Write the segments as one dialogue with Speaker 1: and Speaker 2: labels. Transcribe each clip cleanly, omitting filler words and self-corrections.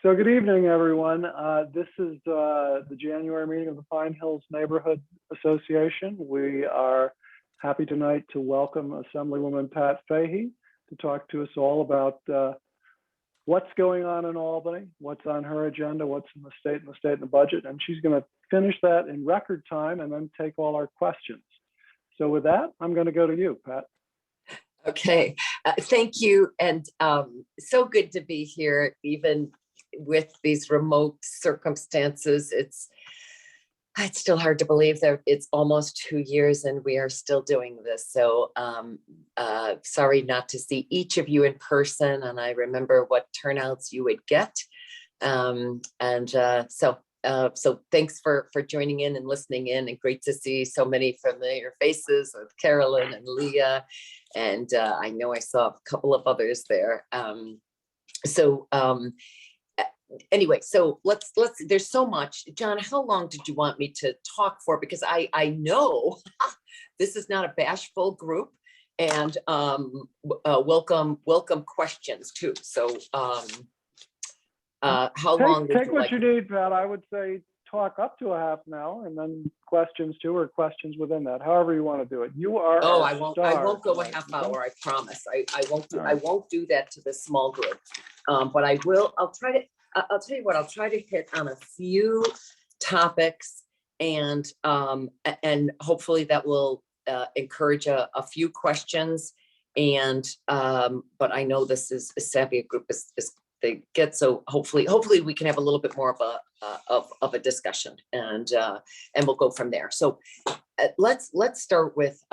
Speaker 1: So good evening, everyone. This is the January meeting of the Pine Hills Neighborhood Association. We are happy tonight to welcome Assemblywoman Pat Fahy to talk to us all about what's going on in Albany, what's on her agenda, what's in the state and the budget. And she's going to finish that in record time and then take all our questions. So with that, I'm going to go to you, Pat.
Speaker 2: Okay, thank you. And so good to be here, even with these remote circumstances. It's still hard to believe that it's almost 2 years and we are still doing this. So sorry not to see each of you in person. And I remember what turnouts you would get. So thanks for joining in and listening in, and great to see so many familiar faces with Carolyn and Leah. And I know I saw a couple of others there. Anyway, so let's there's so much. John, how long did you want me to talk for? Because I know this is not a bashful group, and welcome questions too. So how long would
Speaker 1: take
Speaker 2: you
Speaker 1: what
Speaker 2: like?
Speaker 1: you need, Pat. I would say talk up to a half an hour and then questions too, or questions within that, however you want to do it. You are
Speaker 2: I won't go a half hour, I promise. I won't do that to the small group. But I will, I'll try you what, I'll try to hit on a few topics, and hopefully that will encourage a few questions. And but I know this is as savvy a group as they get, so hopefully we can have a little bit more of a discussion, and we'll go from there. So let's start with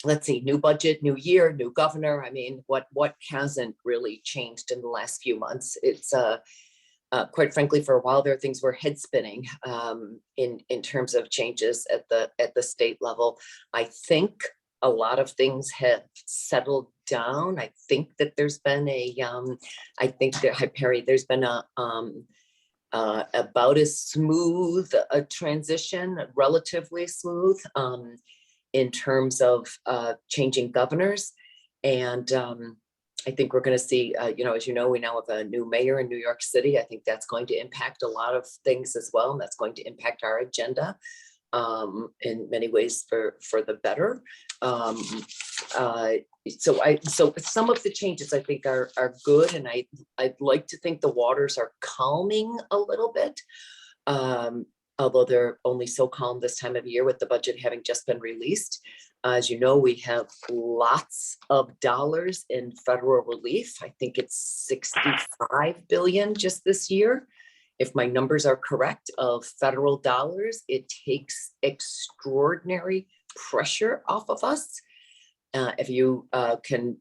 Speaker 2: let's see, new budget, new year, new governor. I mean, what hasn't really changed in the last few months? It's quite frankly, for a while there, things were head spinning in terms of changes at the state level. I think a lot of things have settled down. I think that there's been there's been about as smooth a transition, relatively smooth, in terms of changing governors. And I think we're going to see, as you know, we now have a new mayor in New York City. I think that's going to impact a lot of things as well, and that's going to impact our agenda in many ways for the better. So some of the changes I think are good, and I'd like to think the waters are calming a little bit, although they're only so calm this time of year with the budget having just been released. As you know, we have lots of dollars in federal relief. I think it's 65 billion just this year, if my numbers are correct, of federal dollars. It takes extraordinary pressure off of us. If you can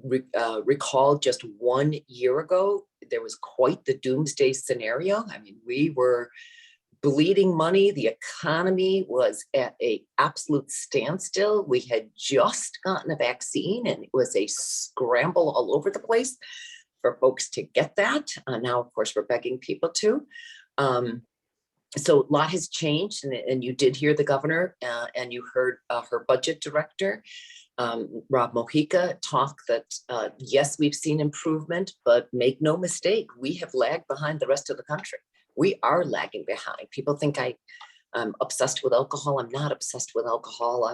Speaker 2: recall, just 1 year ago, there was quite the doomsday scenario. I mean, we were bleeding money. The economy was at an absolute standstill. We had just gotten a vaccine, and it was a scramble all over the place for folks to get that. Now, of course, we're begging people to. So a lot has changed, and you did hear the governor, and you heard her budget director, Rob Mojica, talk that, yes, we've seen improvement, but make no mistake, we have lagged behind the rest of the country. We are lagging behind. People think I'm obsessed with alcohol. I'm not obsessed with alcohol.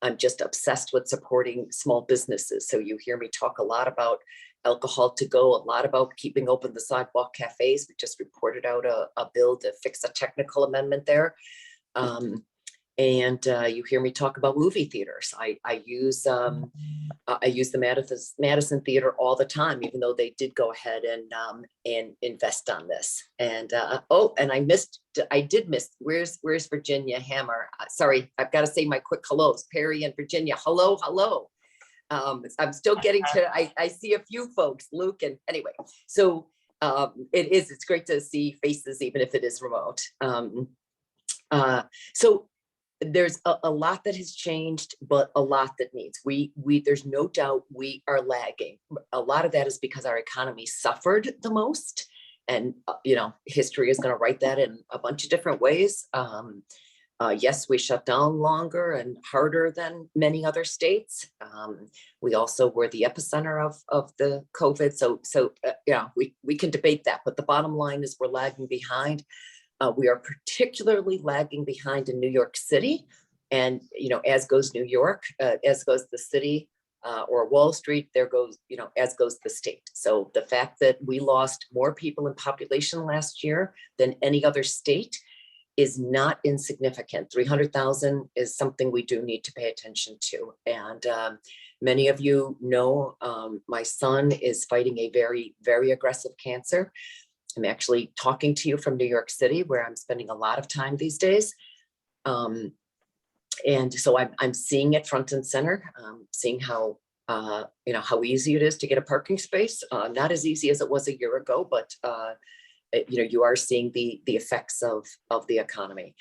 Speaker 2: I'm just obsessed with supporting small businesses. So you hear me talk a lot about alcohol to go, a lot about keeping open the sidewalk cafes. We just reported out a bill to fix a technical amendment there. And you hear me talk about movie theaters. I use the Madison Theater all the time, even though they did go ahead and invest on this. And and I did miss. Where's Virginia Hammer? Sorry, I've got to say my quick hellos. Perry and Virginia, hello. I'm still getting to. I see a few folks, Luke, and anyway. So it's great to see faces, even if it is remote. So there's a lot that has changed, but a lot that needs. There's no doubt we are lagging. A lot of that is because our economy suffered the most, and history is going to write that in a bunch of different ways. Yes, we shut down longer and harder than many other states. We also were the epicenter of the COVID. So yeah, we can debate that, but the bottom line is we're lagging behind. We are particularly lagging behind in New York City, and as goes New York, as goes the city, or Wall Street, there goes as goes the state. So the fact that we lost more people in population last year than any other state is not insignificant. 300,000 is something we do need to pay attention to. And many of you know, my son is fighting a very, very aggressive cancer. I'm actually talking to you from New York City, where I'm spending a lot of time these days. And so I'm seeing it front and center, seeing how how easy it is to get a parking space. Not as easy as it was a year ago, but you are seeing the effects of the economy.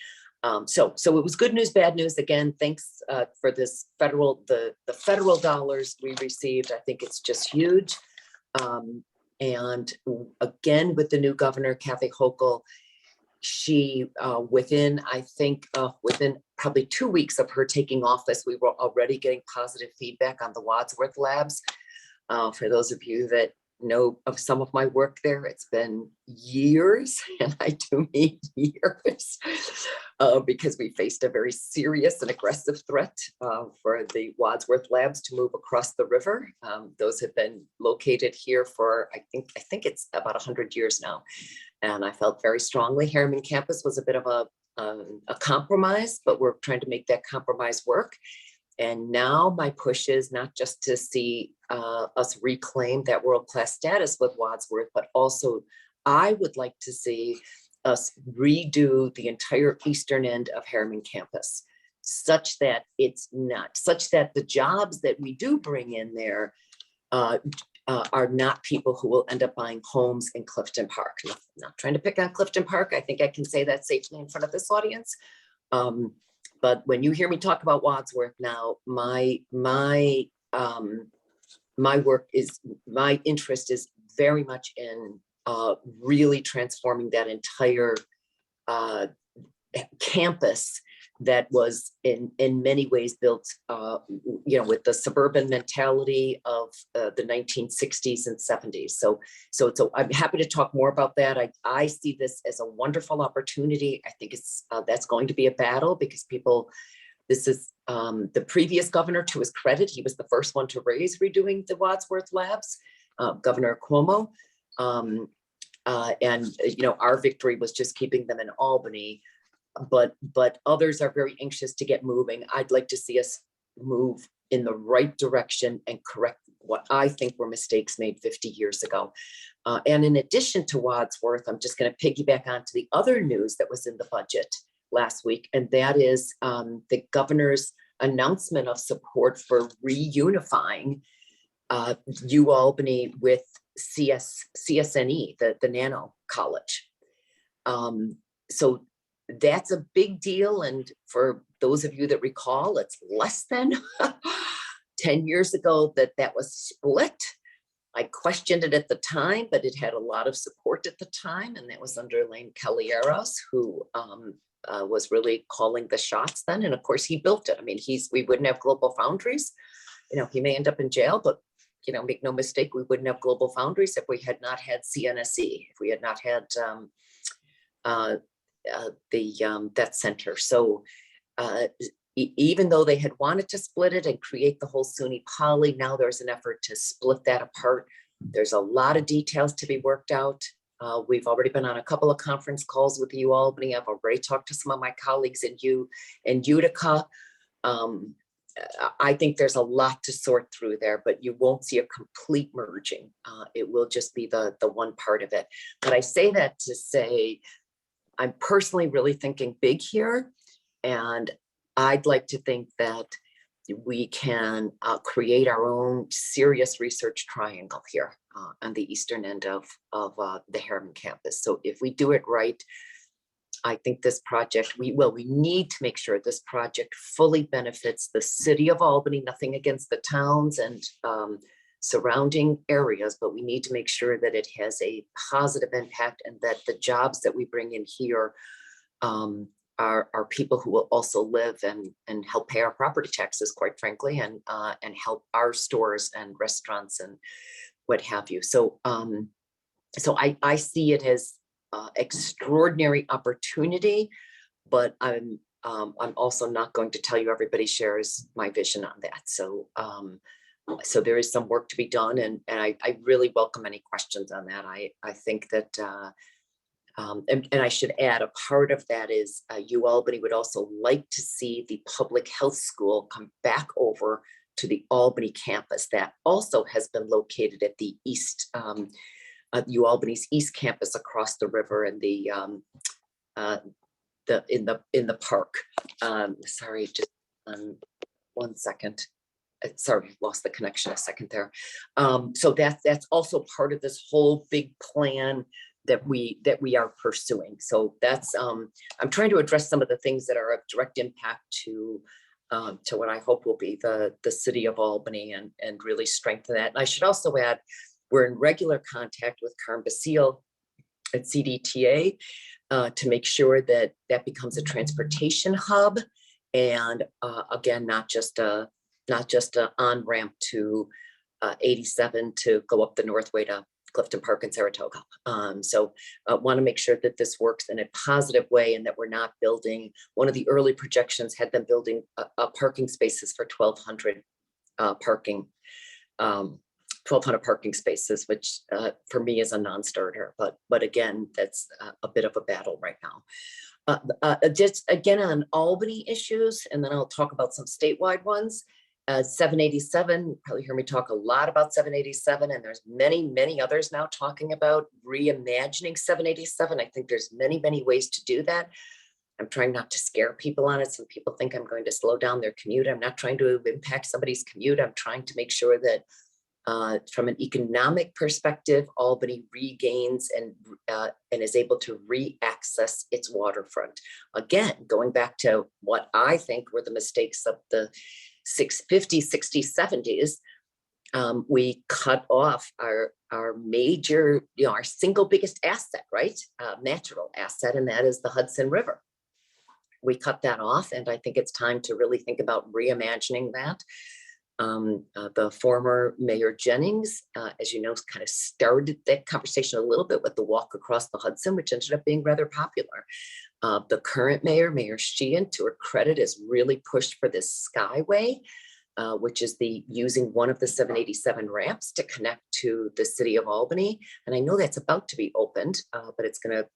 Speaker 2: So it was good news, bad news. Again, thanks for this the federal dollars we received. I think it's just huge. And again, with the new governor, Kathy Hochul, she within probably 2 weeks of her taking office, we were already getting positive feedback on the Wadsworth labs. For those of you that know of some of my work there, it's been years, and I do mean years, because we faced a very serious and aggressive threat for the Wadsworth labs to move across the river. Those have been located here for I think it's about 100 years now, and I felt very strongly Harriman campus was a bit of a compromise, but we're trying to make that compromise work. And now my push is not just to see us reclaim that world-class status with Wadsworth, but also I would like to see us redo the entire eastern end of Harriman campus, such that the jobs that we do bring in there are not people who will end up buying homes in Clifton Park. I'm not trying to pick on Clifton Park. I think I can say that safely in front of this audience. But when you hear me talk about Wadsworth now, my interest is very much in really transforming that entire campus that was in many ways built, with the suburban mentality of the 1960s and 70s. So I'm happy to talk more about that. I see this as a wonderful opportunity. I think that's going to be a battle because this is the previous governor, to his credit, he was the first one to raise redoing the Wadsworth labs, Governor Cuomo. And our victory was just keeping them in Albany. But others are very anxious to get moving. I'd like to see us move in the right direction and correct what I think were mistakes made 50 years ago. And in addition to Wadsworth, I'm just going to piggyback onto the other news that was in the budget last week, and that is the governor's announcement of support for reunifying UAlbany with CSNE, the Nano College. So that's a big deal. And for those of you that recall, it's less than 10 years ago that was split. I questioned it at the time, but it had a lot of support at the time. And that was under Lane Calieros, who was really calling the shots then. And of course, he built it. I mean, we wouldn't have Global Foundries. He may end up in jail, but make no mistake, we wouldn't have Global Foundries if we had not had CNSE, if we had not had that center. So even though they had wanted to split it and create the whole SUNY Poly, now there's an effort to split that apart. There's a lot of details to be worked out. We've already been on a couple of conference calls with UAlbany. I've already talked to some of my colleagues in Utica. I think there's a lot to sort through there, but you won't see a complete merging. It will just be the one part of it. But I say that to say, I'm personally really thinking big here. And I'd like to think that we can create our own serious research triangle here on the eastern end of the Harriman campus. So if we do it right, I think this project, we need to make sure this project fully benefits the city of Albany, nothing against the towns and surrounding areas, but we need to make sure that it has a positive impact and that the jobs that we bring in here are people who will also live and help pay our property taxes, quite frankly, and help our stores and restaurants and what have you. So so I see it as extraordinary opportunity, but I'm also not going to tell you everybody shares my vision on that. So so there is some work to be done, and I really welcome any questions on that. I think that and I should add, a part of that is UAlbany would also like to see the public health school come back over to the Albany campus. That also has been located at the east, UAlbany's east campus across the river in the in the park. Sorry, just 1 second. Sorry, lost the connection a second there. So that's also part of this whole big plan that we are pursuing. So that's I'm trying to address some of the things that are of direct impact to what I hope will be the city of Albany, and really strengthen that. And I should also add, we're in regular contact with Carm Basile at CDTA to make sure that that becomes a transportation hub, and again, not just a on-ramp to 87 to go up the Northway to Clifton Park in Saratoga. So want to make sure that this works in a positive way, and that we're not building, one of the early projections had them building parking spaces for 1,200 parking 1,200 parking spaces, which for me is a non-starter, but again, that's a bit of a battle right now. Just again on Albany issues, and then I'll talk about some statewide ones. 787, you probably hear me talk a lot about 787, and there's many others now talking about reimagining 787. I think there's many ways to do that. I'm trying not to scare people on it. Some people think I'm going to slow down their commute. I'm not trying to impact somebody's commute. I'm trying to make sure that from an economic perspective, Albany regains and is able to re-access its waterfront. Again, going back to what I think were the mistakes of the 50s, 60s, 70s, we cut off our major, our single biggest asset, right? Natural asset, and that is the Hudson River. We cut that off, and I think it's time to really think about reimagining that. The former Mayor Jennings, as you know, kind of started that conversation a little bit with the walk across the Hudson, which ended up being rather popular. The current mayor, Mayor Sheehan, to her credit, has really pushed for this Skyway, which is using one of the 787 ramps to connect to the city of Albany. And I know that's about to be opened, but it's going to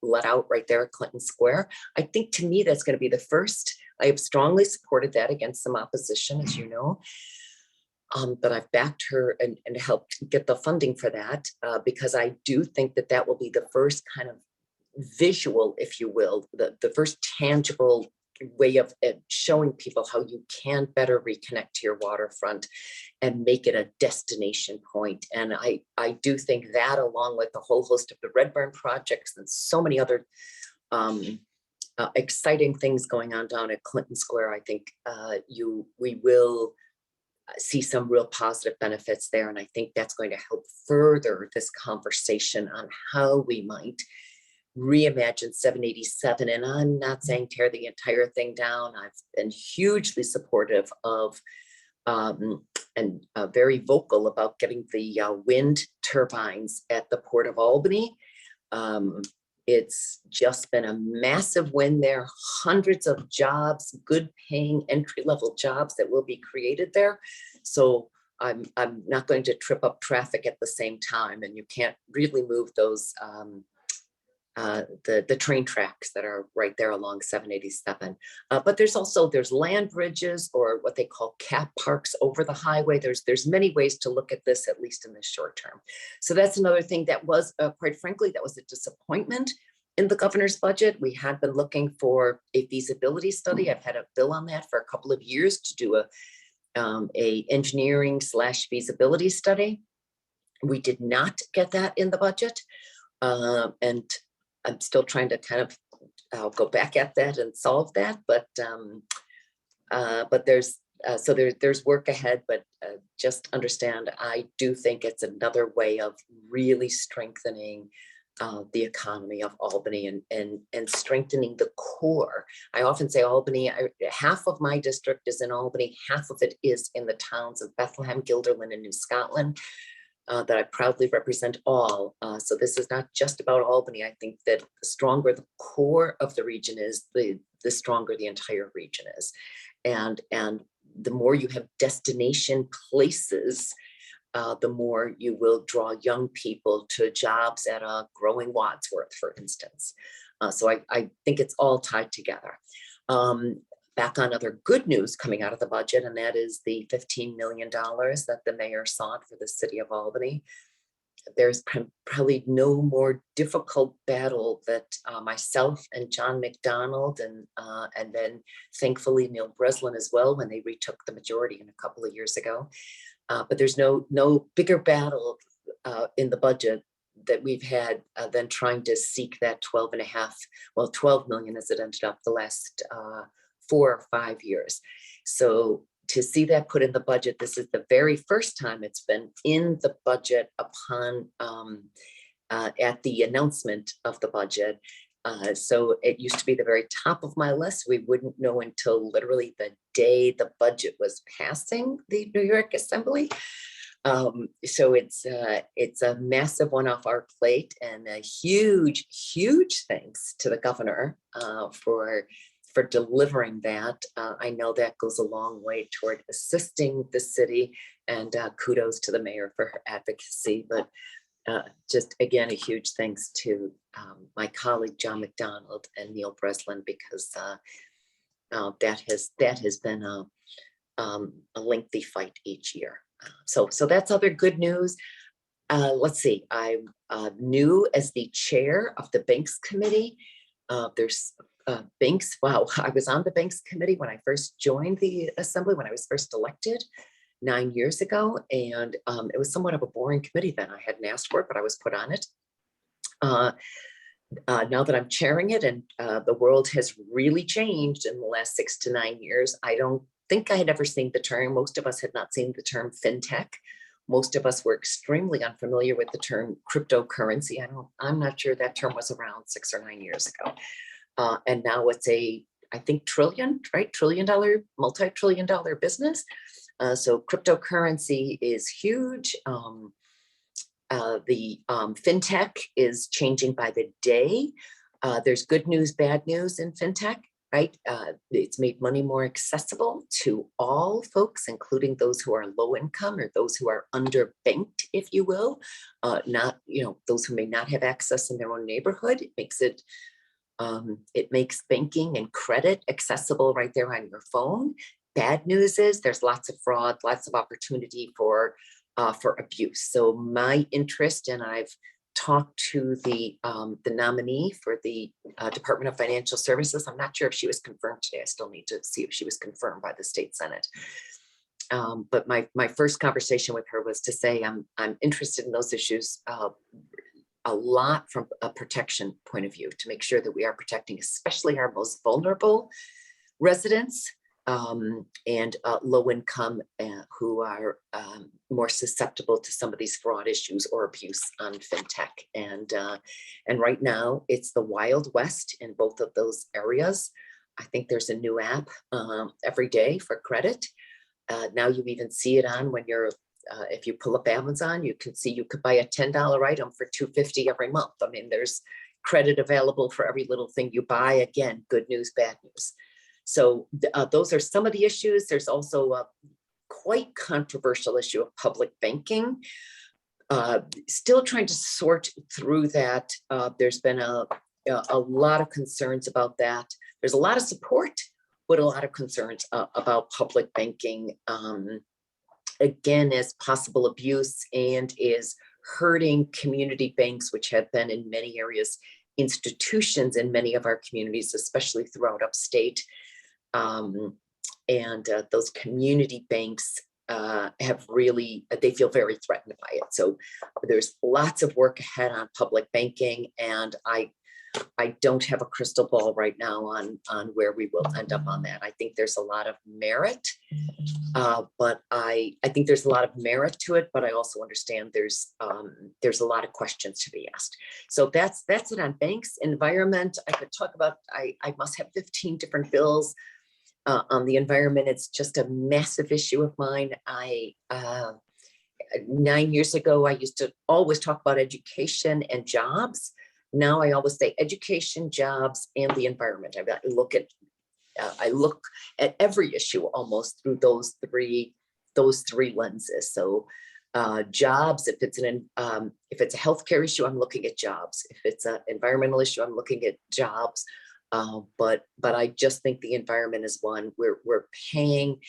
Speaker 2: let out right there at Clinton Square. I think, to me, that's going to be the first. I have strongly supported that against some opposition, as you know, but I've backed her and helped get the funding for that, because I do think that that will be the first kind of visual, if you will, the first tangible way of showing people how you can better reconnect to your waterfront and make it a destination point. And I do think that, along with the whole host of the Red Barn projects and so many other exciting things going on down at Clinton Square, I think we will see some real positive benefits there. And I think that's going to help further this conversation on how we might reimagine 787. And I'm not saying tear the entire thing down. I've been hugely supportive of and very vocal about getting the wind turbines at the Port of Albany. It's just been a massive win there, hundreds of jobs, good paying entry-level jobs that will be created there. So I'm not going to trip up traffic at the same time, and you can't really move those the train tracks that are right there along 787. But there's land bridges, or what they call cap parks over the highway. There's many ways to look at this, at least in the short term. So that's another thing that was, quite frankly, that was a disappointment in the governor's budget. We had been looking for a feasibility study. I've had a bill on that for a couple of years to do a engineering / feasibility study. We did not get that in the budget. And I'm still trying to kind of go back at that and solve that, but there's work ahead. But just understand, I do think it's another way of really strengthening the economy of Albany and strengthening the core. I often say Albany, half of my district is in Albany, half of it is in the towns of Bethlehem, Guilderland, and New Scotland, that I proudly represent all. So this is not just about Albany. I think that the stronger the core of the region is, the stronger the entire region is. And the more you have destination places, the more you will draw young people to jobs at a growing Wadsworth, for instance. So I think it's all tied together. Back on other good news coming out of the budget, and that is the $15 million that the mayor sought for the city of Albany. There's probably no more difficult battle that myself and John McDonald and then thankfully Neil Breslin as well, when they retook the majority in a couple of years ago. But there's no bigger battle in the budget that we've had than trying to seek that 12 million as it ended up the last 4 or 5 years. So to see that put in the budget, this is the very first time it's been in the budget upon at the announcement of the budget. So it used to be the very top of my list. We wouldn't know until literally the day the budget was passing the New York Assembly. So it's a massive one off our plate, and a huge thanks to the governor for delivering that. I know that goes a long way toward assisting the city, and kudos to the mayor for her advocacy. But just again, a huge thanks to my colleague John McDonald and Neil Breslin, because that has been a lengthy fight each year. So that's other good news. Let's see, I'm new as the chair of the Banks Committee. There's banks. Wow, I was on the Banks Committee when I first joined the Assembly, when I was first elected 9 years ago. And it was somewhat of a boring committee then. I hadn't asked for it, but I was put on it. Now that I'm chairing it, and the world has really changed in the last 6 to 9 years, I don't think I had ever seen the term. Most of us had not seen the term fintech. Most of us were extremely unfamiliar with the term cryptocurrency. I'm not sure that term was around 6 or 9 years ago. And now it's I think trillion dollar, multi-trillion dollar business. So cryptocurrency is huge. The fintech is changing by the day. There's good news, bad news in fintech, right? It's made money more accessible to all folks, including those who are low income or those who are underbanked, if you will. Not, those who may not have access in their own neighborhood. It makes banking and credit accessible right there on your phone. Bad news is there's lots of fraud, lots of opportunity for abuse. So my interest, and I've talked to the nominee for the Department of Financial Services. I'm not sure if she was confirmed today. I still need to see if she was confirmed by the state Senate. But my first conversation with her was to say I'm interested in those issues a lot from a protection point of view, to make sure that we are protecting especially our most vulnerable residents and low income who are more susceptible to some of these fraud issues or abuse on fintech. And right now it's the Wild West in both of those areas. I think there's a new app every day for credit. Now you even see it on when you're if you pull up Amazon, you can see you could buy a $10 item for $2.50 every month. I mean, there's credit available for every little thing you buy. Again, good news, bad news. So those are some of the issues. There's also a quite controversial issue of public banking. Still trying to sort through that. There's been a lot of concerns about that. There's a lot of support, but a lot of concerns about public banking. Again, as possible abuse, and is hurting community banks, which have been in many areas institutions in many of our communities, especially throughout upstate. Those community banks they feel very threatened by it. So there's lots of work ahead on public banking, and I I don't have a crystal ball right now on where we will end up on that. I think there's a lot of merit, but I think there's a lot of merit to it, but I also understand there's a lot of questions to be asked. So that's it on banks. Environment, I could talk about, I must have 15 different bills on the environment. It's just a massive issue of mine. 9 years ago, I used to always talk about education and jobs. Now I always say education, jobs, and the environment. I look at every issue almost through those three lenses. So jobs, if it's a healthcare issue, I'm looking at jobs. If it's an environmental issue, I'm looking at jobs. But I just think the environment is one we're paying.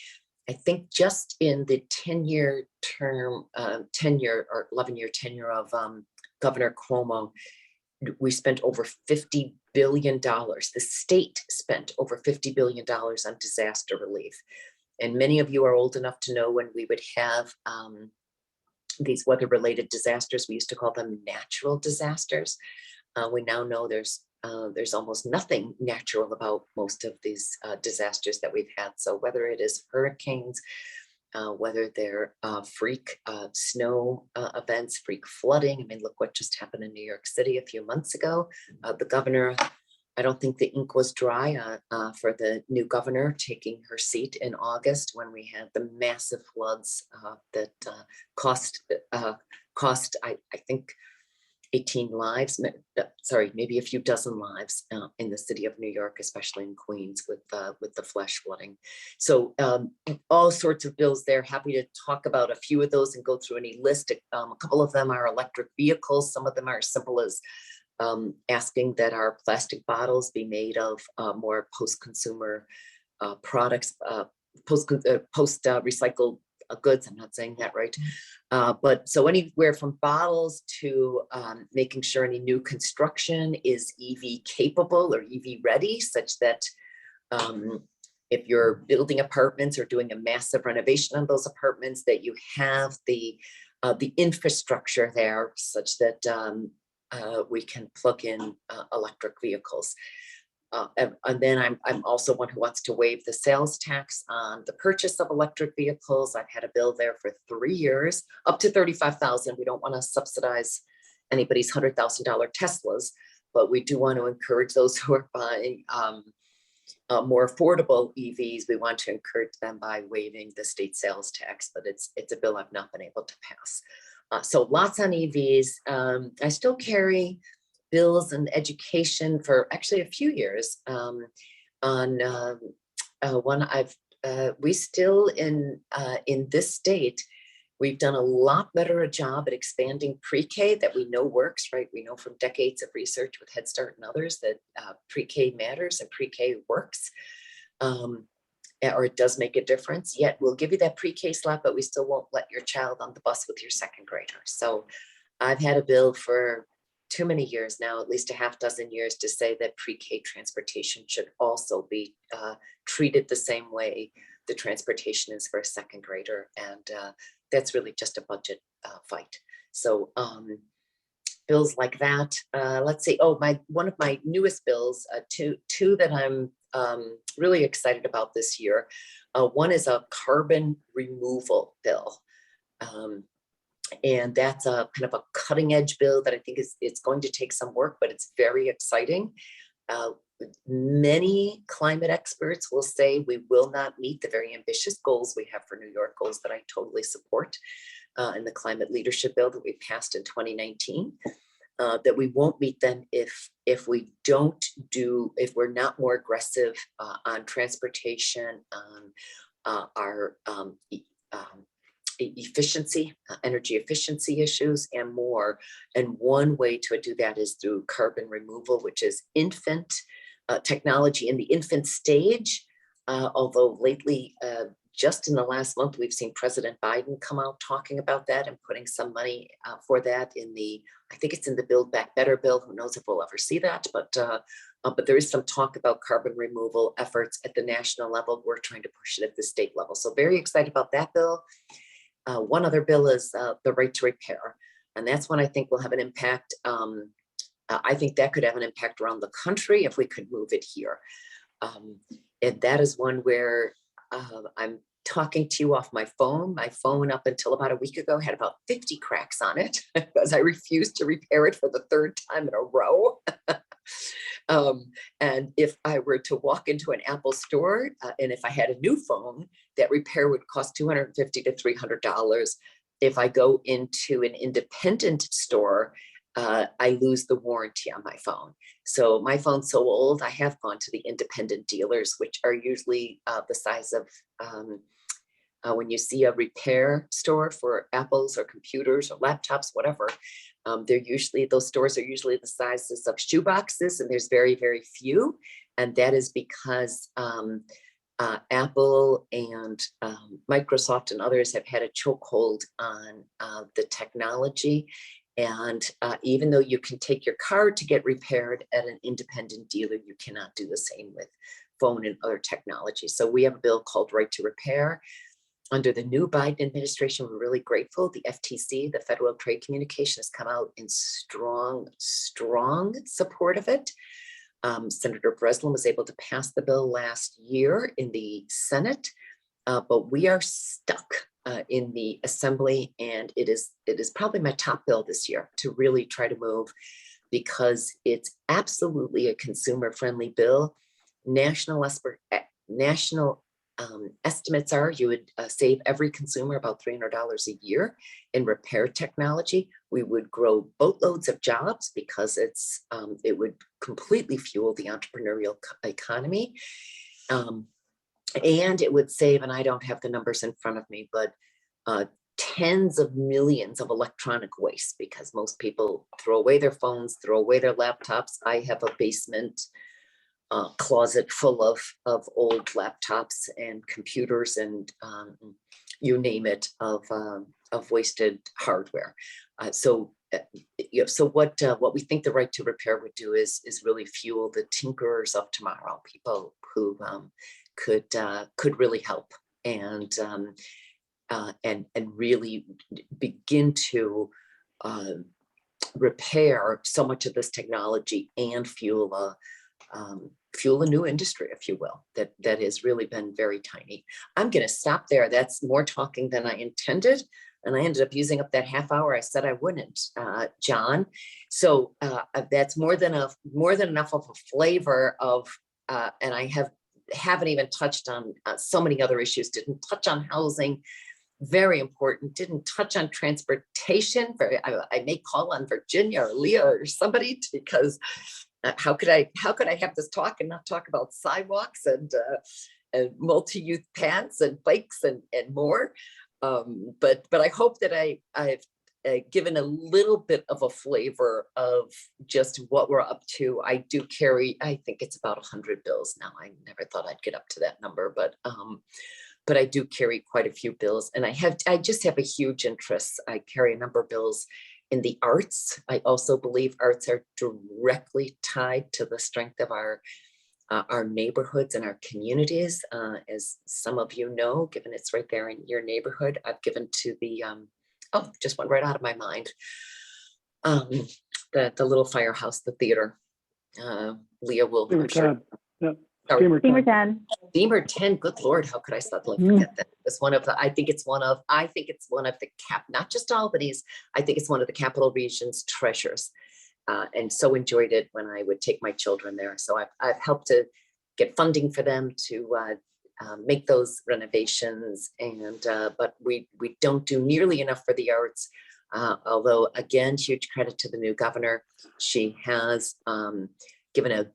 Speaker 2: I think just in the 10-year term, 10-year or 11-year tenure of Governor Cuomo, we spent over $50 billion. The state spent over $50 billion on disaster relief. And many of you are old enough to know when we would have these weather-related disasters. We used to call them natural disasters. We now know there's almost nothing natural about most of these disasters that we've had. So whether it is hurricanes, whether they're freak snow events, freak flooding. I mean, look what just happened in New York City a few months ago. The governor, I don't think the ink was dry for the new governor taking her seat in August when we had the massive floods that cost, I think, 18 lives, sorry, maybe a few dozen lives in the city of New York, especially in Queens with the flash flooding. So all sorts of bills there. Happy to talk about a few of those and go through any list. A couple of them are electric vehicles. Some of them are as simple as asking that our plastic bottles be made of more post-consumer products, post-recycled goods. I'm not saying that right. But so anywhere from bottles to making sure any new construction is EV capable or EV ready, such that if you're building apartments or doing a massive renovation on those apartments, that you have the infrastructure there such that we can plug in electric vehicles. And then I'm also one who wants to waive the sales tax on the purchase of electric vehicles. I've had a bill there for 3 years, up to $35,000. We don't want to subsidize anybody's $100,000 Teslas, but we do want to encourage those who are buying more affordable EVs. We want to encourage them by waiving the state sales tax, but it's a bill I've not been able to pass. So lots on EVs. I still carry bills and education for actually a few years on one we still in this state, we've done a lot better a job at expanding pre-K that we know works, right? We know from decades of research with Head Start and others that pre-K matters and pre-K works, or it does make a difference. Yet we'll give you that pre-K slot, but we still won't let your child on the bus with your second grader. So I've had a bill for too many years now, at least a half dozen years, to say that pre-K transportation should also be treated the same way the transportation is for a second grader. And that's really just a budget fight. So bills like that, let's see. Oh, one of my newest bills, two that I'm really excited about this year. One is a carbon removal bill. And that's a kind of a cutting edge bill that I think it's going to take some work, but it's very exciting. Many climate experts will say we will not meet the very ambitious goals we have for New York, goals that I totally support in the climate leadership bill that we passed in 2019, that we won't meet them if we're not more aggressive on transportation, on our efficiency, energy efficiency issues and more. And one way to do that is through carbon removal, which is infant technology in the infant stage. Although lately, just in the last month, we've seen President Biden come out talking about that and putting some money for that in I think it's in the Build Back Better bill. Who knows if we'll ever see that, but there is some talk about carbon removal efforts at the national level. We're trying to push it at the state level. So very excited about that bill. One other bill is the right to repair. And that's one I think will have an impact I think that could have an impact around the country if we could move it here. And that is one where I'm talking to you off my phone. My phone up until about a week ago had about 50 cracks on it because I refused to repair it for the third time in a row. And if I were to walk into an Apple store and if I had a new phone, that repair would cost $250 to $300. If I go into an independent store, I lose the warranty on my phone. So my phone's so old, I have gone to the independent dealers, which are usually the size of when you see a repair store for Apples or computers or laptops, whatever, those stores are usually the sizes of shoe boxes, and there's very, very few. And that is because Apple and Microsoft and others have had a chokehold on the technology. And even though you can take your car to get repaired at an independent dealer, you cannot do the same with phone and other technology. So we have a bill called Right to Repair. Under the new Biden administration, we're really grateful. The FTC, the Federal Trade Communication, has come out in strong support of it. Senator Breslin was able to pass the bill last year in the Senate, but we are stuck in the Assembly, and it is probably my top bill this year to really try to move, because it's absolutely a consumer-friendly bill. National estimates are you would save every consumer about $300 a year in repair technology. We would grow boatloads of jobs because it would completely fuel the entrepreneurial economy. And it would save, and I don't have the numbers in front of me, but tens of millions of electronic waste, because most people throw away their phones, throw away their laptops. I have a basement closet full of old laptops and computers and you name it, of wasted hardware. So what we think the Right to Repair would do is really fuel the tinkerers of tomorrow, people who could really help and really begin to repair so much of this technology and fuel a new industry, if you will, that has really been very tiny. I'm going to stop there. That's more talking than I intended. And I ended up using up that half hour I said I wouldn't, John. So that's more than enough of a flavor of, and I haven't even touched on so many other issues. Didn't touch on housing, very important. Didn't touch on transportation. I may call on Virginia or Leah or somebody, because how could I have this talk and not talk about sidewalks and multi-use paths and bikes and more. But I hope that I've given a little bit of a flavor of just what we're up to. I do carry, I think it's about 100 bills now. I never thought I'd get up to that number, but I do carry quite a few bills, and I just have a huge interest. I carry a number of bills in the arts. I also believe arts are directly tied to the strength of our neighborhoods and our communities. As some of you know, given it's right there in your neighborhood, I've given to the, just went right out of my mind, the little firehouse, the theater. Leah will, I'm sure.
Speaker 1: Steamer
Speaker 3: 10.
Speaker 2: Steamer 10, good Lord, how could I suddenly forget that? It's one of the, I think it's one of the not just Albany's, I think it's one of the Capital Region's treasures. And so enjoyed it when I would take my children there. So I've helped to get funding for them to make those renovations. And but we don't do nearly enough for the arts. Although again, huge credit to the new governor. She has given a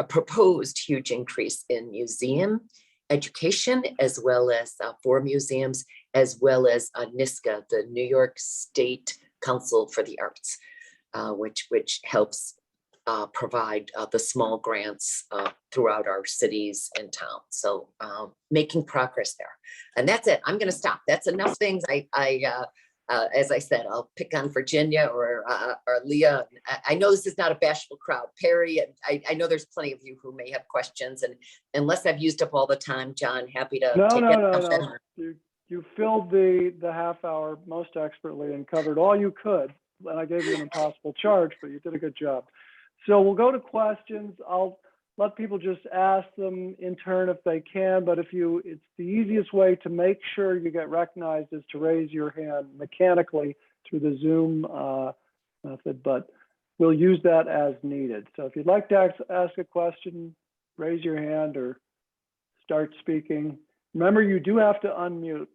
Speaker 2: proposed huge increase in museum education, as well as for museums, as well as NISCA, the New York State Council for the Arts, which helps provide the small grants throughout our cities and towns. So making progress there. And that's it. I'm going to stop. That's enough things. As I said, I'll pick on Virginia or Leah. I know this is not a bashful crowd, Perry, and I know there's plenty of you who may have questions. And unless I've used up all the time, John, happy to.
Speaker 1: No. You filled the half hour most expertly and covered all you could. and I gave you an impossible charge, but you did a good job. So we'll go to questions. I'll let people just ask them in turn if they can, but it's the easiest way to make sure you get recognized is to raise your hand mechanically through the Zoom method, but we'll use that as needed. So if you'd like to ask a question, raise your hand or start speaking. Remember, you do have to unmute.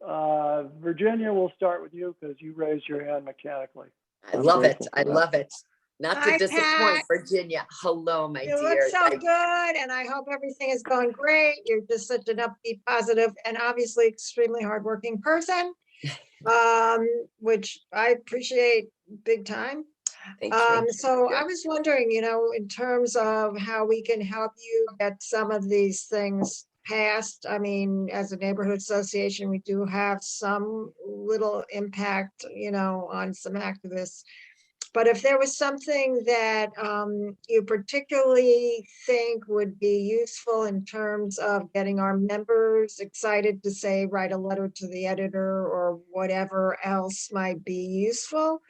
Speaker 1: Virginia, we'll start with you because you raised your hand mechanically.
Speaker 2: I love it. I love it. Not to
Speaker 3: Hi,
Speaker 2: disappoint,
Speaker 3: Pat.
Speaker 2: Virginia. Hello, my
Speaker 3: You
Speaker 2: dear.
Speaker 3: look so good, and I hope everything is going great. You're just such an upbeat, positive, and obviously extremely hardworking person, which I appreciate big time.
Speaker 2: Thank you.
Speaker 3: So I was wondering, in terms of how we can help you get some of these things passed. I mean, as a neighborhood association, we do have some little impact, on some activists. But if there was something that you particularly think would be useful in terms of getting our members excited to, say, write a letter to the editor or whatever else might be useful,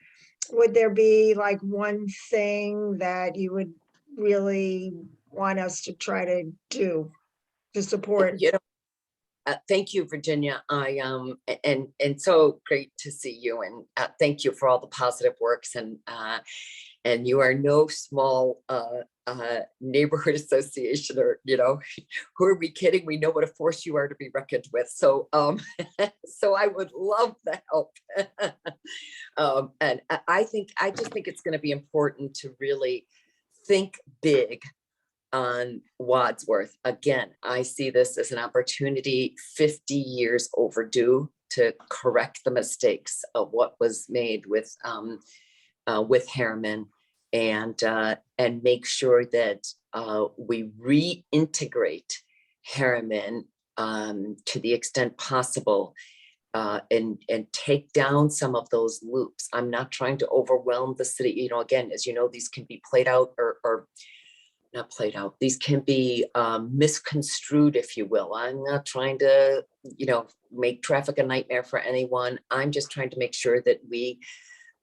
Speaker 3: would there be like one thing that you would really want us to try to do to support?
Speaker 2: Thank you, Virginia. And so great to see you, and thank you for all the positive works. And you are no small neighborhood association, or who are we kidding? We know what a force you are to be reckoned with. So so I would love the help. And I just think it's going to be important to really think big on Wadsworth. Again, I see this as an opportunity 50 years overdue to correct the mistakes of what was made with Harriman, and make sure that we reintegrate Harriman to the extent possible, and take down some of those loops. I'm not trying to overwhelm the city. Again, as you know, these can be played out or not played out. These can be misconstrued, if you will. I'm not trying to, make traffic a nightmare for anyone. I'm just trying to make sure that we,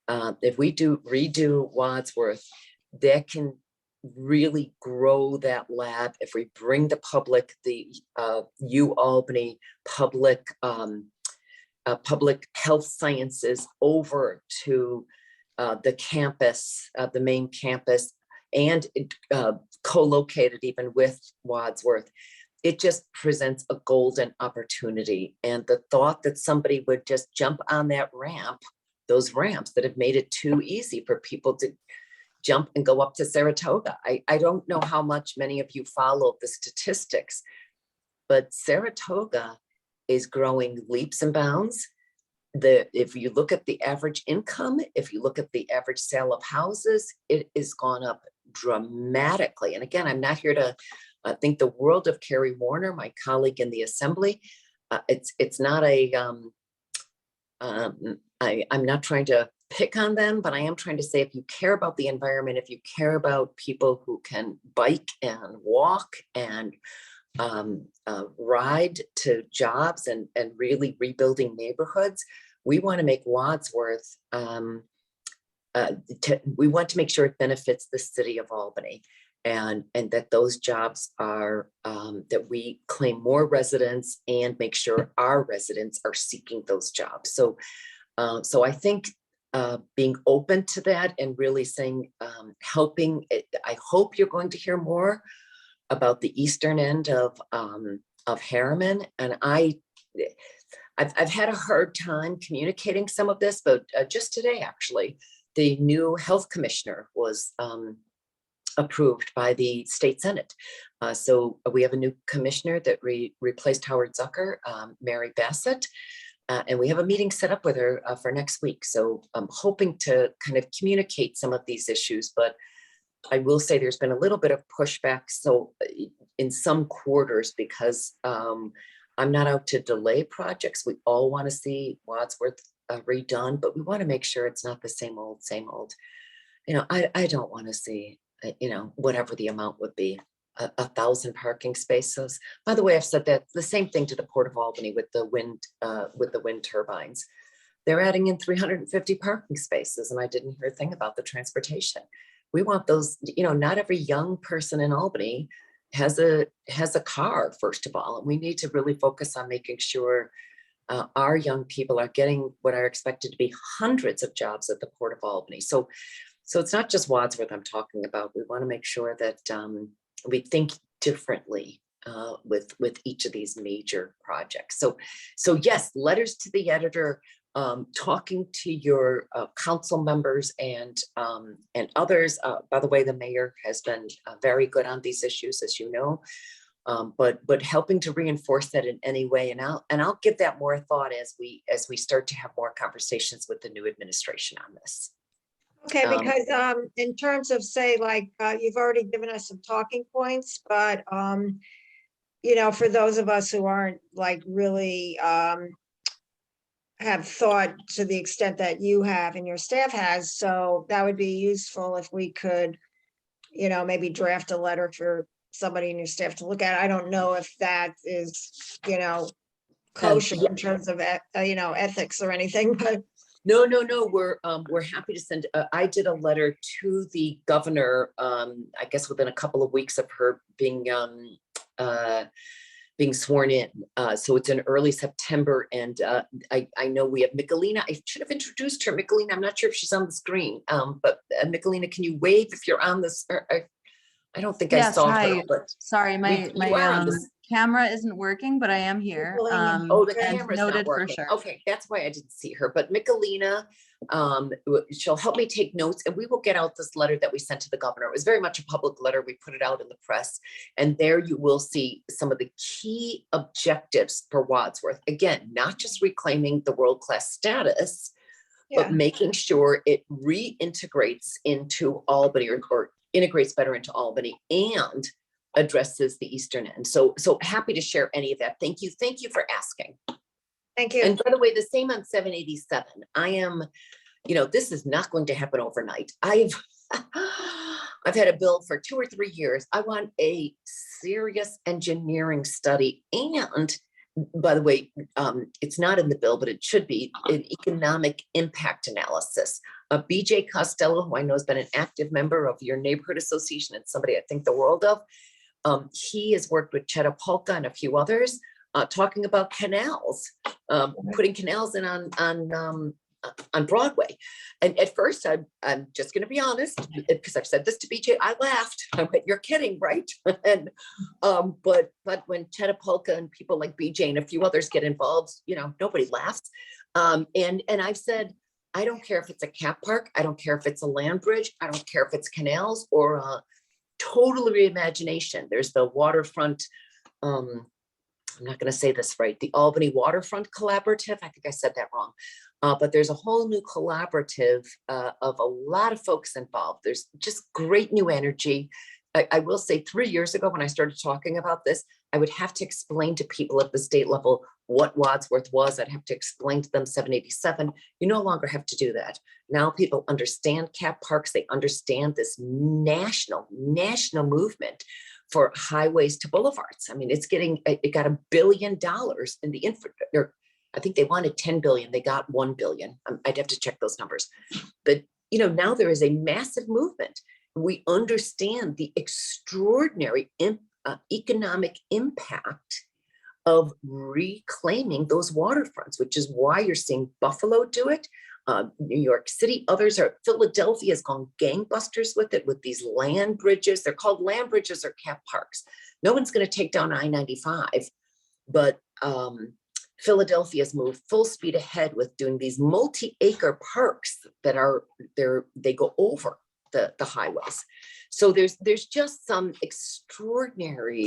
Speaker 2: if we redo Wadsworth, that can really grow that lab. If we bring the public, the UAlbany public health sciences over to the campus, the main campus, and co-located even with Wadsworth, it just presents a golden opportunity. And the thought that somebody would just jump on that ramp, those ramps that have made it too easy for people to jump and go up to Saratoga. I don't know how much many of you follow the statistics, but Saratoga is growing leaps and bounds. If you look at the average income, if you look at the average sale of houses, it has gone up dramatically. And again, I'm not here to think the world of Carrie Warner, my colleague in the assembly. It's not a, I'm not trying to pick on them, but I am trying to say, if you care about the environment, if you care about people who can bike and walk and ride to jobs and really rebuilding neighborhoods, we want to make Wadsworth, we want to make sure it benefits the city of Albany, and that those jobs are, that we claim more residents and make sure our residents are seeking those jobs. So I think being open to that and really saying, helping, I hope you're going to hear more about the eastern end of Harriman. And I've had a hard time communicating some of this, but just today, actually, the new health commissioner was approved by the state Senate. So we have a new commissioner that replaced Howard Zucker, Mary Bassett, and we have a meeting set up with her for next week. So I'm hoping to kind of communicate some of these issues, but I will say there's been a little bit of pushback. So in some quarters, because I'm not out to delay projects. We all want to see Wadsworth redone, but we want to make sure it's not the same old, same old. I don't want to see, whatever the amount would be, 1,000 parking spaces. By the way, I've said that the same thing to the Port of Albany with the wind turbines. they're adding in 350 parking spaces, and I didn't hear a thing about the transportation. We want those, you know, not every young person in Albany has a car, first of all, and we need to really focus on making sure our young people are getting what are expected to be hundreds of jobs at the Port of Albany. So it's not just Wadsworth I'm talking about. We want to make sure that we think differently with each of these major projects. So yes, letters to the editor, talking to your council members and others. By the way, the mayor has been very good on these issues, as you know. But helping to reinforce that in any way, and I'll give that more thought as we start to have more conversations with the new administration on this.
Speaker 3: Okay, because in terms of, say, like, you've already given us some talking points, but you know, for those of us who aren't like really have thought to the extent that you have and your staff has, so that would be useful if we could, you know, maybe draft a letter for somebody in your staff to look at. I don't know if that is, you know, kosher in terms of, you know, ethics or anything, but.
Speaker 2: No, we're happy to send. I did a letter to the governor, I guess within a couple of weeks of her being sworn in. So it's in early September, and I know we have Michelina. I should have introduced her. Michelina, I'm not sure if she's on the screen, but Michelina, can you wave if you're on this? I don't think I saw her, but
Speaker 4: sorry, my camera isn't working, but I am here.
Speaker 2: Oh, the
Speaker 4: and
Speaker 2: camera's
Speaker 4: noted
Speaker 2: not working.
Speaker 4: for sure.
Speaker 2: Okay, that's why I didn't see her. But Michelina, she'll help me take notes, and we will get out this letter that we sent to the governor. It was very much a public letter. We put it out in the press, and there you will see some of the key objectives for Wadsworth. Again, not just reclaiming the world-class status, but making sure it reintegrates into Albany or integrates better into Albany and addresses the eastern end. So happy to share any of that. Thank you for asking.
Speaker 3: Thank you.
Speaker 2: And by the way, the same on 787. I am, you know, this is not going to happen overnight. I've had a bill for 2 or 3 years. I want a serious engineering study, and by the way, it's not in the bill, but it should be an economic impact analysis. BJ Costello, who I know has been an active member of your neighborhood association and somebody I think the world of, he has worked with Chetapulca and a few others, talking about canals, putting canals in on Broadway. And at first, I'm just going to be honest, because I've said this to BJ, I laughed. I went, "You're kidding, right?" And but when Chetapulca and people like BJ and a few others get involved, you know, nobody laughs. And I've said, I don't care if it's a cat park, I don't care if it's a land bridge, I don't care if it's canals or a total reimagination. There's the waterfront. I'm not going to say this right. The Albany Waterfront Collaborative. I think I said that wrong. But there's a whole new collaborative of a lot of folks involved. There's just great new energy. I will say 3 years ago when I started talking about this, I would have to explain to people at the state level what Wadsworth was. I'd have to explain to them 787. You no longer have to do that. Now people understand cat parks. They understand this national movement for highways to boulevards. I mean, it got $1 billion in the infra. I think they wanted 10 billion. They got 1 billion. I'd have to check those numbers. But, you know, now there is a massive movement. We understand the extraordinary economic impact of reclaiming those waterfronts, which is why you're seeing Buffalo do it. New York City, Philadelphia has gone gangbusters with it, with these land bridges. They're called land bridges or cat parks. No one's going to take down I-95, but Philadelphia's moved full speed ahead with doing these multi-acre parks that they go over the highways. So there's just some extraordinary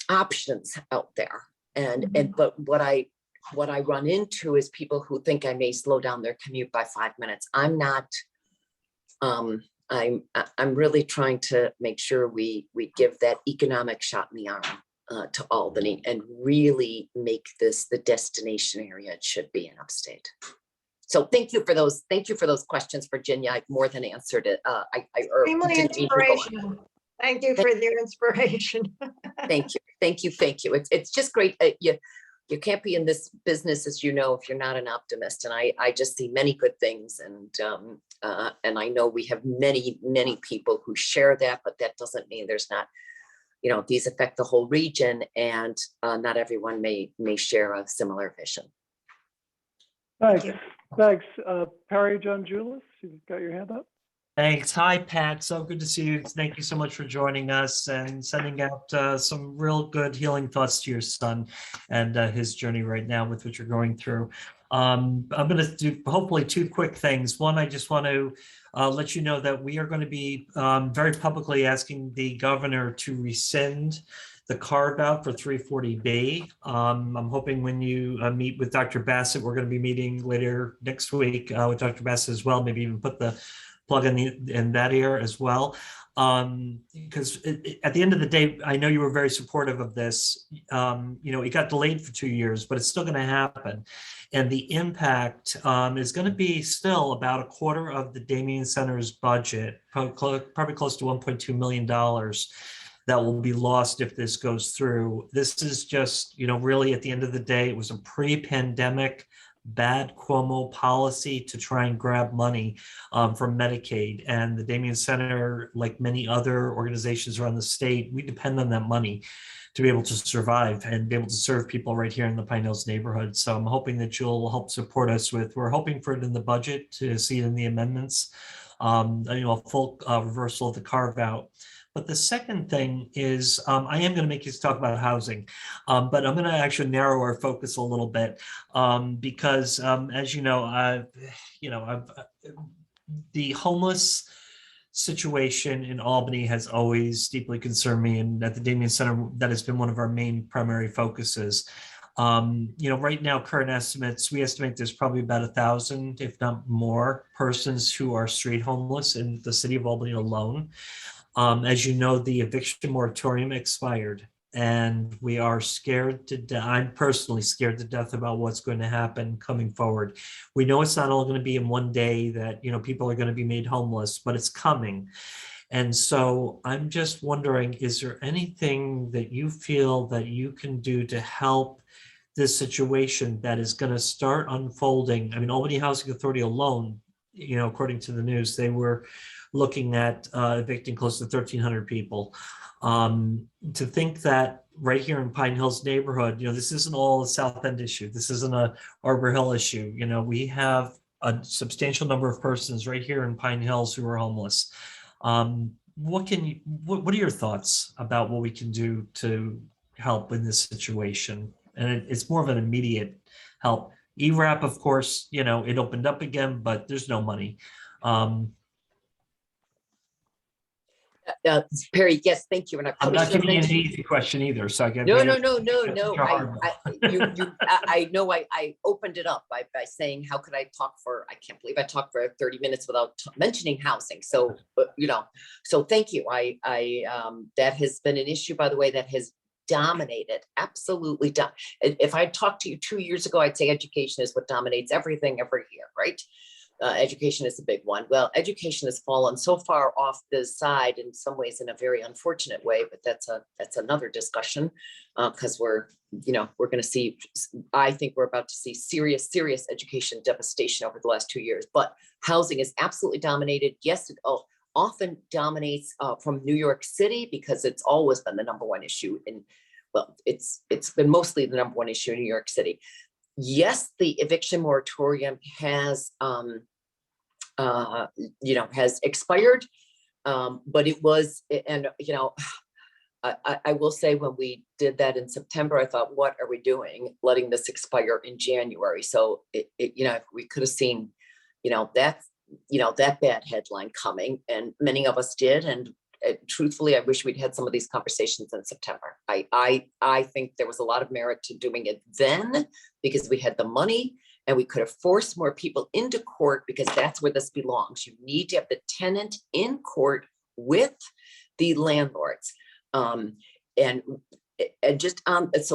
Speaker 2: options out there. But what I run into is people who think I may slow down their commute by 5 minutes. I'm not. I'm really trying to make sure we give that economic shot in the arm to Albany and really make this the destination area it should be in upstate. So thank you for those. Thank you for those questions, Virginia. I've more than answered it.
Speaker 3: Extremely inspirational. Thank you for your inspiration.
Speaker 2: Thank you. It's just great. you can't be in this business, as you know, if you're not an optimist. And I just see many good things. And I know we have many, many people who share that, but that doesn't mean there's not, these affect the whole region, and not everyone may share a similar vision.
Speaker 1: Thanks.
Speaker 3: you.
Speaker 1: Thanks. Perry John Julis, you've got your hand up.
Speaker 5: Thanks. Hi, Pat. So good to see you. Thank you so much for joining us and sending out some real good healing thoughts to your son and his journey right now with what you're going through. I'm going to do hopefully two quick things. One, I just want to let you know that we are going to be very publicly asking the governor to rescind the carve out for 340B. I'm hoping when you meet with Dr. Bassett, we're going to be meeting later next week with Dr. Bassett as well, maybe even put the plug in that ear as well. Because at the end of the day, I know you were very supportive of this. It got delayed for 2 years, but it's still going to happen. And the impact is going to be still about a quarter of the Damien Center's budget, probably close to $1.2 million that will be lost if this goes through. This is just, really at the end of the day, it was a pre-pandemic bad Cuomo policy to try and grab money from Medicaid. And the Damien Center, like many other organizations around the state, we depend on that money to be able to survive and be able to serve people right here in the Pine Hills neighborhood. So I'm hoping that you'll help support us we're hoping for it in the budget, to see it in the amendments, a full reversal of the carve out. But the second thing is, I am going to make you talk about housing, but I'm going to actually narrow our focus a little bit because, as you know, the homeless situation in Albany has always deeply concerned me, and at the Damien Center, that has been one of our main primary focuses. Right now, current estimates, we estimate there's probably about 1,000, if not more, persons who are street homeless in the city of Albany alone. As you know, the eviction moratorium expired, and we are scared to death. I'm personally scared to death about what's going to happen coming forward. We know it's not all going to be in one day that, people are going to be made homeless, but it's coming. And so I'm just wondering, is there anything that you feel that you can do to help this situation that is going to start unfolding? I mean, Albany Housing Authority alone, according to the news, they were looking at evicting close to 1,300 people. To think that right here in Pine Hills neighborhood, this isn't all a South End issue. This isn't a Arbor Hill issue. We have a substantial number of persons right here in Pine Hills who are homeless. What are your thoughts about what we can do to help in this situation? And it's more of an immediate help. ERAP, of course, it opened up again, but there's no money.
Speaker 2: Perry, yes, thank you. And I
Speaker 5: I'm
Speaker 2: probably
Speaker 5: not
Speaker 2: should have
Speaker 5: giving you an
Speaker 2: mentioned.
Speaker 5: easy question either, so I get
Speaker 2: No. I know I opened it up by saying, how could I talk for, I can't believe I talked for 30 minutes without mentioning housing. So, so thank you. That has been an issue, by the way, that has dominated, absolutely. If I talked to you 2 years ago, I'd say education is what dominates everything every year, right? Education is a big one. Well, education has fallen so far off the side in some ways, in a very unfortunate way, but that's another discussion, because we're going to see, I think we're about to see serious education devastation over the last 2 years. But housing is absolutely dominated. Yes, it often dominates from New York City, because it's always been the number one issue it's been mostly the number one issue in New York City. Yes, the eviction moratorium has expired, but it was, and I will say, when we did that in September, I thought, what are we doing, letting this expire in January? So we could have seen, that bad headline coming, and many of us did. And truthfully, I wish we'd had some of these conversations in September. I think there was a lot of merit to doing it then, because we had the money and we could have forced more people into court, because that's where this belongs. You need to have the tenant in court with the landlords. So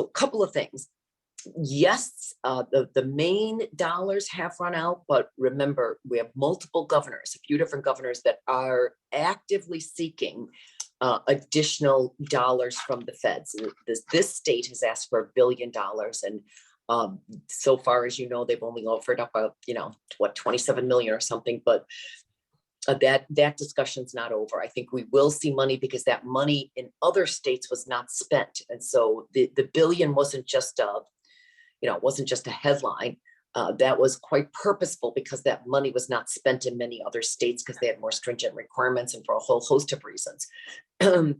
Speaker 2: a couple of things. Yes, the main dollars have run out, but remember, we have multiple governors, a few different governors that are actively seeking additional dollars from the feds. This state has asked for $1 billion, and so far as you know, they've only offered up what, 27 million or something, but that discussion's not over. I think we will see money because that money in other states was not spent, and so the billion wasn't just a headline. That was quite purposeful because that money was not spent in many other states because they had more stringent requirements and for a whole host of reasons.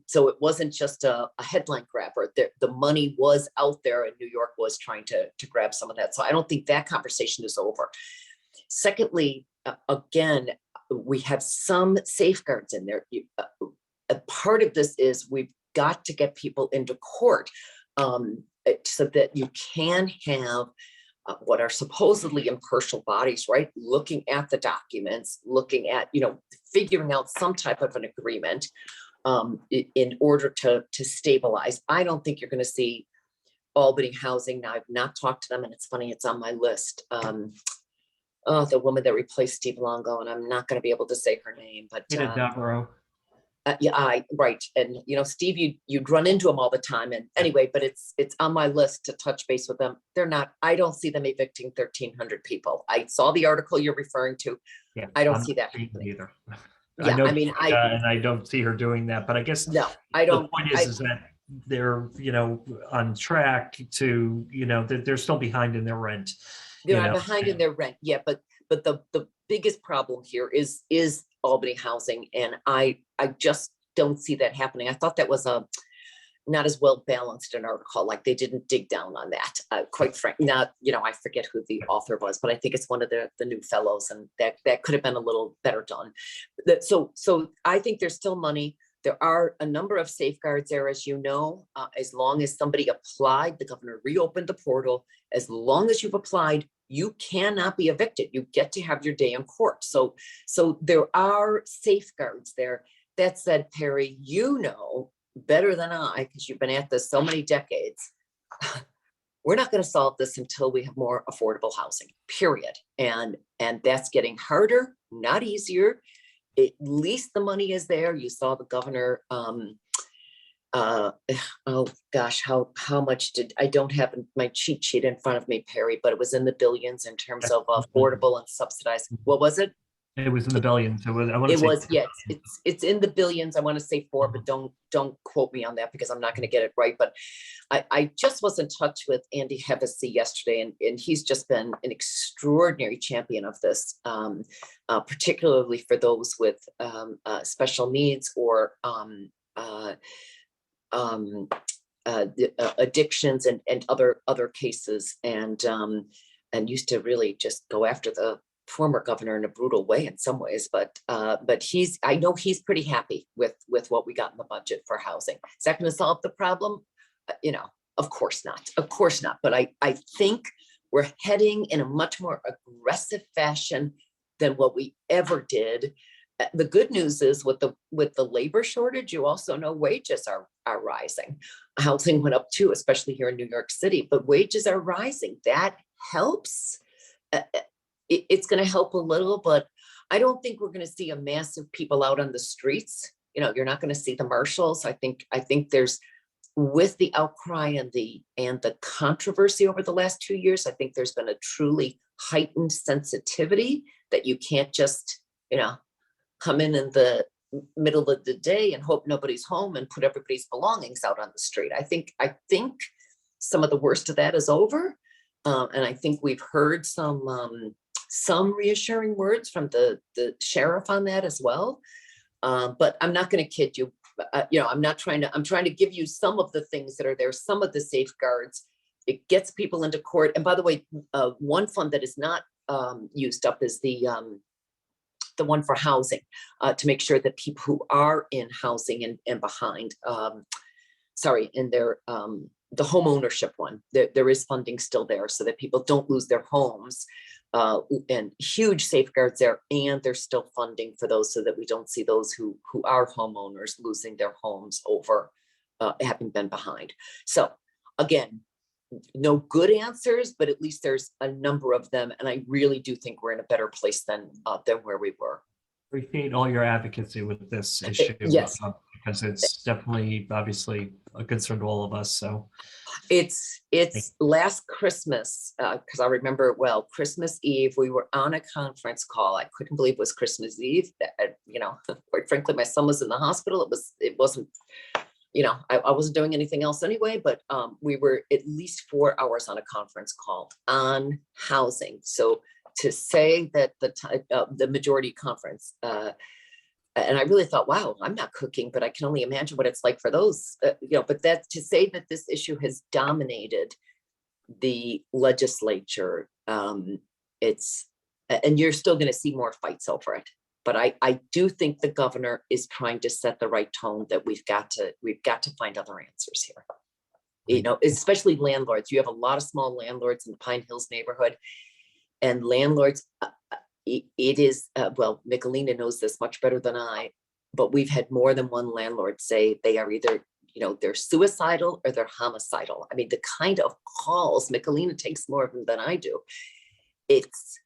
Speaker 2: So it wasn't just a headline grabber. The money was out there, and New York was trying to grab some of that. So I don't think that conversation is over. Secondly, again, we have some safeguards in there. A part of this is we've got to get people into court so that you can have what are supposedly impartial bodies, right? Looking at the documents, looking at, figuring out some type of an agreement in order to stabilize. I don't think you're going to see Albany Housing. Now, I've not talked to them, and it's funny, it's on my list. The woman that replaced Steve Longo, and I'm not going to be able to say her name, but yeah, right. And Steve, you'd run into him all the time. And anyway, but it's on my list to touch base with them. I don't see them evicting 1,300 people. I saw the article you're referring to. Yeah, I don't see that happening
Speaker 5: either.
Speaker 2: Yeah,
Speaker 5: and I don't see her doing that. But I guess
Speaker 2: no, I don't.
Speaker 5: The point is that they're on track to they're still behind in their rent.
Speaker 2: They're behind in their rent. Yeah, but the biggest problem here is Albany Housing, and I just don't see that happening. I thought that was not as well balanced an article. Like, they didn't dig down on that. Quite frankly, I forget who the author was, but I think it's one of the new fellows, and that could have been a little better done. So I think there's still money. There are a number of safeguards there, as you know. As long as somebody applied, the governor reopened the portal. As long as you've applied, you cannot be evicted. You get to have your day in court. So there are safeguards there. That said, Perry, better than I, because you've been at this so many decades, we're not going to solve this until we have more affordable housing, period. And that's getting harder, not easier. At least the money is there. You saw the governor, oh gosh, how much I don't have my cheat sheet in front of me, Perry, but it was in the billions in terms of affordable and subsidized. What was it?
Speaker 5: It was in the billions.
Speaker 2: It's in the billions. I want to say 4, but don't quote me on that because I'm not going to get it right. But I just was in touch with Andy Hevesy yesterday, and he's just been an extraordinary champion of this, particularly for those with special needs or addictions and other cases, and used to really just go after the former governor in a brutal way in some ways, but I know he's pretty happy with what we got in the budget for housing. Is that going to solve the problem? Of course not. But I think we're heading in a much more aggressive fashion than what we ever did. The good news is with the labor shortage, you also know wages are rising. Housing went up too, especially here in New York City, but wages are rising. That helps. It's going to help a little, but I don't think we're going to see a massive people out on the streets. You're not going to see the marshals. I think there's, with the outcry and the controversy over the last 2 years, I think there's been a truly heightened sensitivity that you can't just, come in the middle of the day and hope nobody's home and put everybody's belongings out on the street. I think some of the worst of that is over. And I think we've heard some reassuring words from the sheriff on that as well. But I'm not going to kid you. I'm trying to give you some of the things that are there, some of the safeguards. It gets people into court. And by the way, one fund that is not used up is the one for housing, to make sure that people who are in housing and behind, in their the home ownership one, there is funding still there so that people don't lose their homes, and huge safeguards there, and there's still funding for those so that we don't see those who are homeowners losing their homes over having been behind. So again, no good answers, but at least there's a number of them, and I really do think we're in a better place than where we were.
Speaker 5: Appreciate all your advocacy with this issue.
Speaker 2: Yes.
Speaker 5: Because it's definitely, obviously, a concern to all of us, so.
Speaker 2: It's last Christmas, because I remember it well, Christmas Eve, we were on a conference call. I couldn't believe it was Christmas Eve. You know, quite frankly, my son was in the hospital. It wasn't, you know, I wasn't doing anything else anyway, but we were at least 4 hours on a conference call on housing. So to say that the majority conference, and I really thought, wow, I'm not cooking, but I can only imagine what it's like for those, you know, but that to say that this issue has dominated the legislature, and you're still going to see more fights over it. But I do think the governor is trying to set the right tone that we've got to find other answers here. You know, especially landlords. You have a lot of small landlords in the Pine Hills neighborhood, and landlords, it is, well, Michelina knows this much better than I, but we've had more than one landlord say they are either, you know, they're suicidal or they're homicidal. I mean, the kind of calls, Michelina takes more of them than I do. It's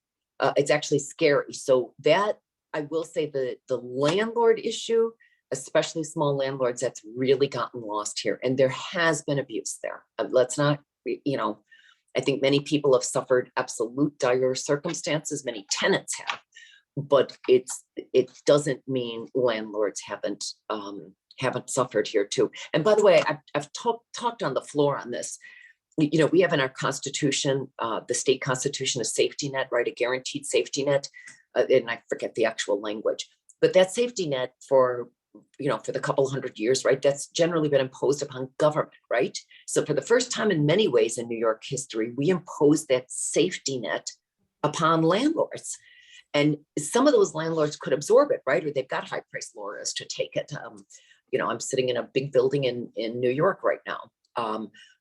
Speaker 2: actually scary. So that, I will say the landlord issue, especially small landlords, that's really gotten lost here. And there has been abuse there. Let's not, you know, I think many people have suffered absolute dire circumstances. Many tenants have, but it doesn't mean landlords haven't suffered here too. And by the way, I've talked on the floor on this. You know, we have in our Constitution, the state Constitution, a safety net, right? A guaranteed safety net, and I forget the actual language, but that safety net for, you know, for the couple hundred years, right? That's generally been imposed upon government, right? So for the first time in many ways in New York history, we imposed that safety net upon landlords. And some of those landlords could absorb it, right? Or they've got high price lawyers to take it. You know, I'm sitting in a big building in New York right now.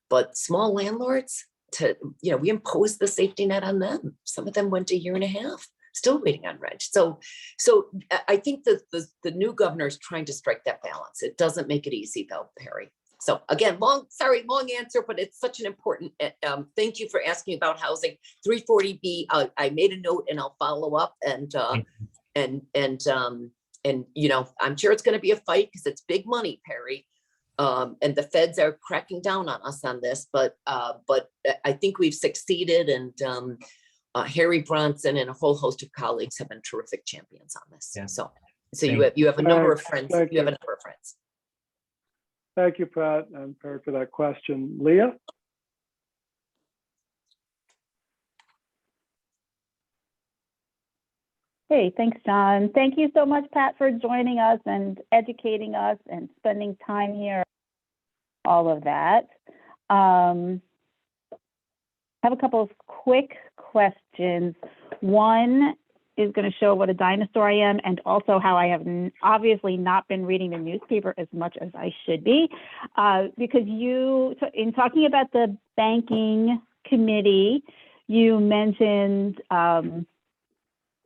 Speaker 2: But small landlords, you know, we imposed the safety net on them. Some of them went a year and a half, still waiting on rent. So I think that the new governor is trying to strike that balance. It doesn't make it easy though, Harry. So again, long answer, but it's such an important, thank you for asking about housing. 340B, I made a note and I'll follow up and you know, I'm sure it's going to be a fight because it's big money, Perry. And the feds are cracking down on us on this, but I think we've succeeded, and Harry Bronson and a whole host of colleagues have been terrific champions on this.
Speaker 5: Yeah.
Speaker 2: So you have a number of friends. You have a number of friends.
Speaker 1: Thank you, Pat and Perry, for that question. Leah?
Speaker 6: Hey, thanks, John. Thank you so much, Pat, for joining us and educating us and spending time here, all of that. I have a couple of quick questions. One is going to show what a dinosaur I am, and also how I have obviously not been reading the newspaper as much as I should be, because in talking about the banking committee, you mentioned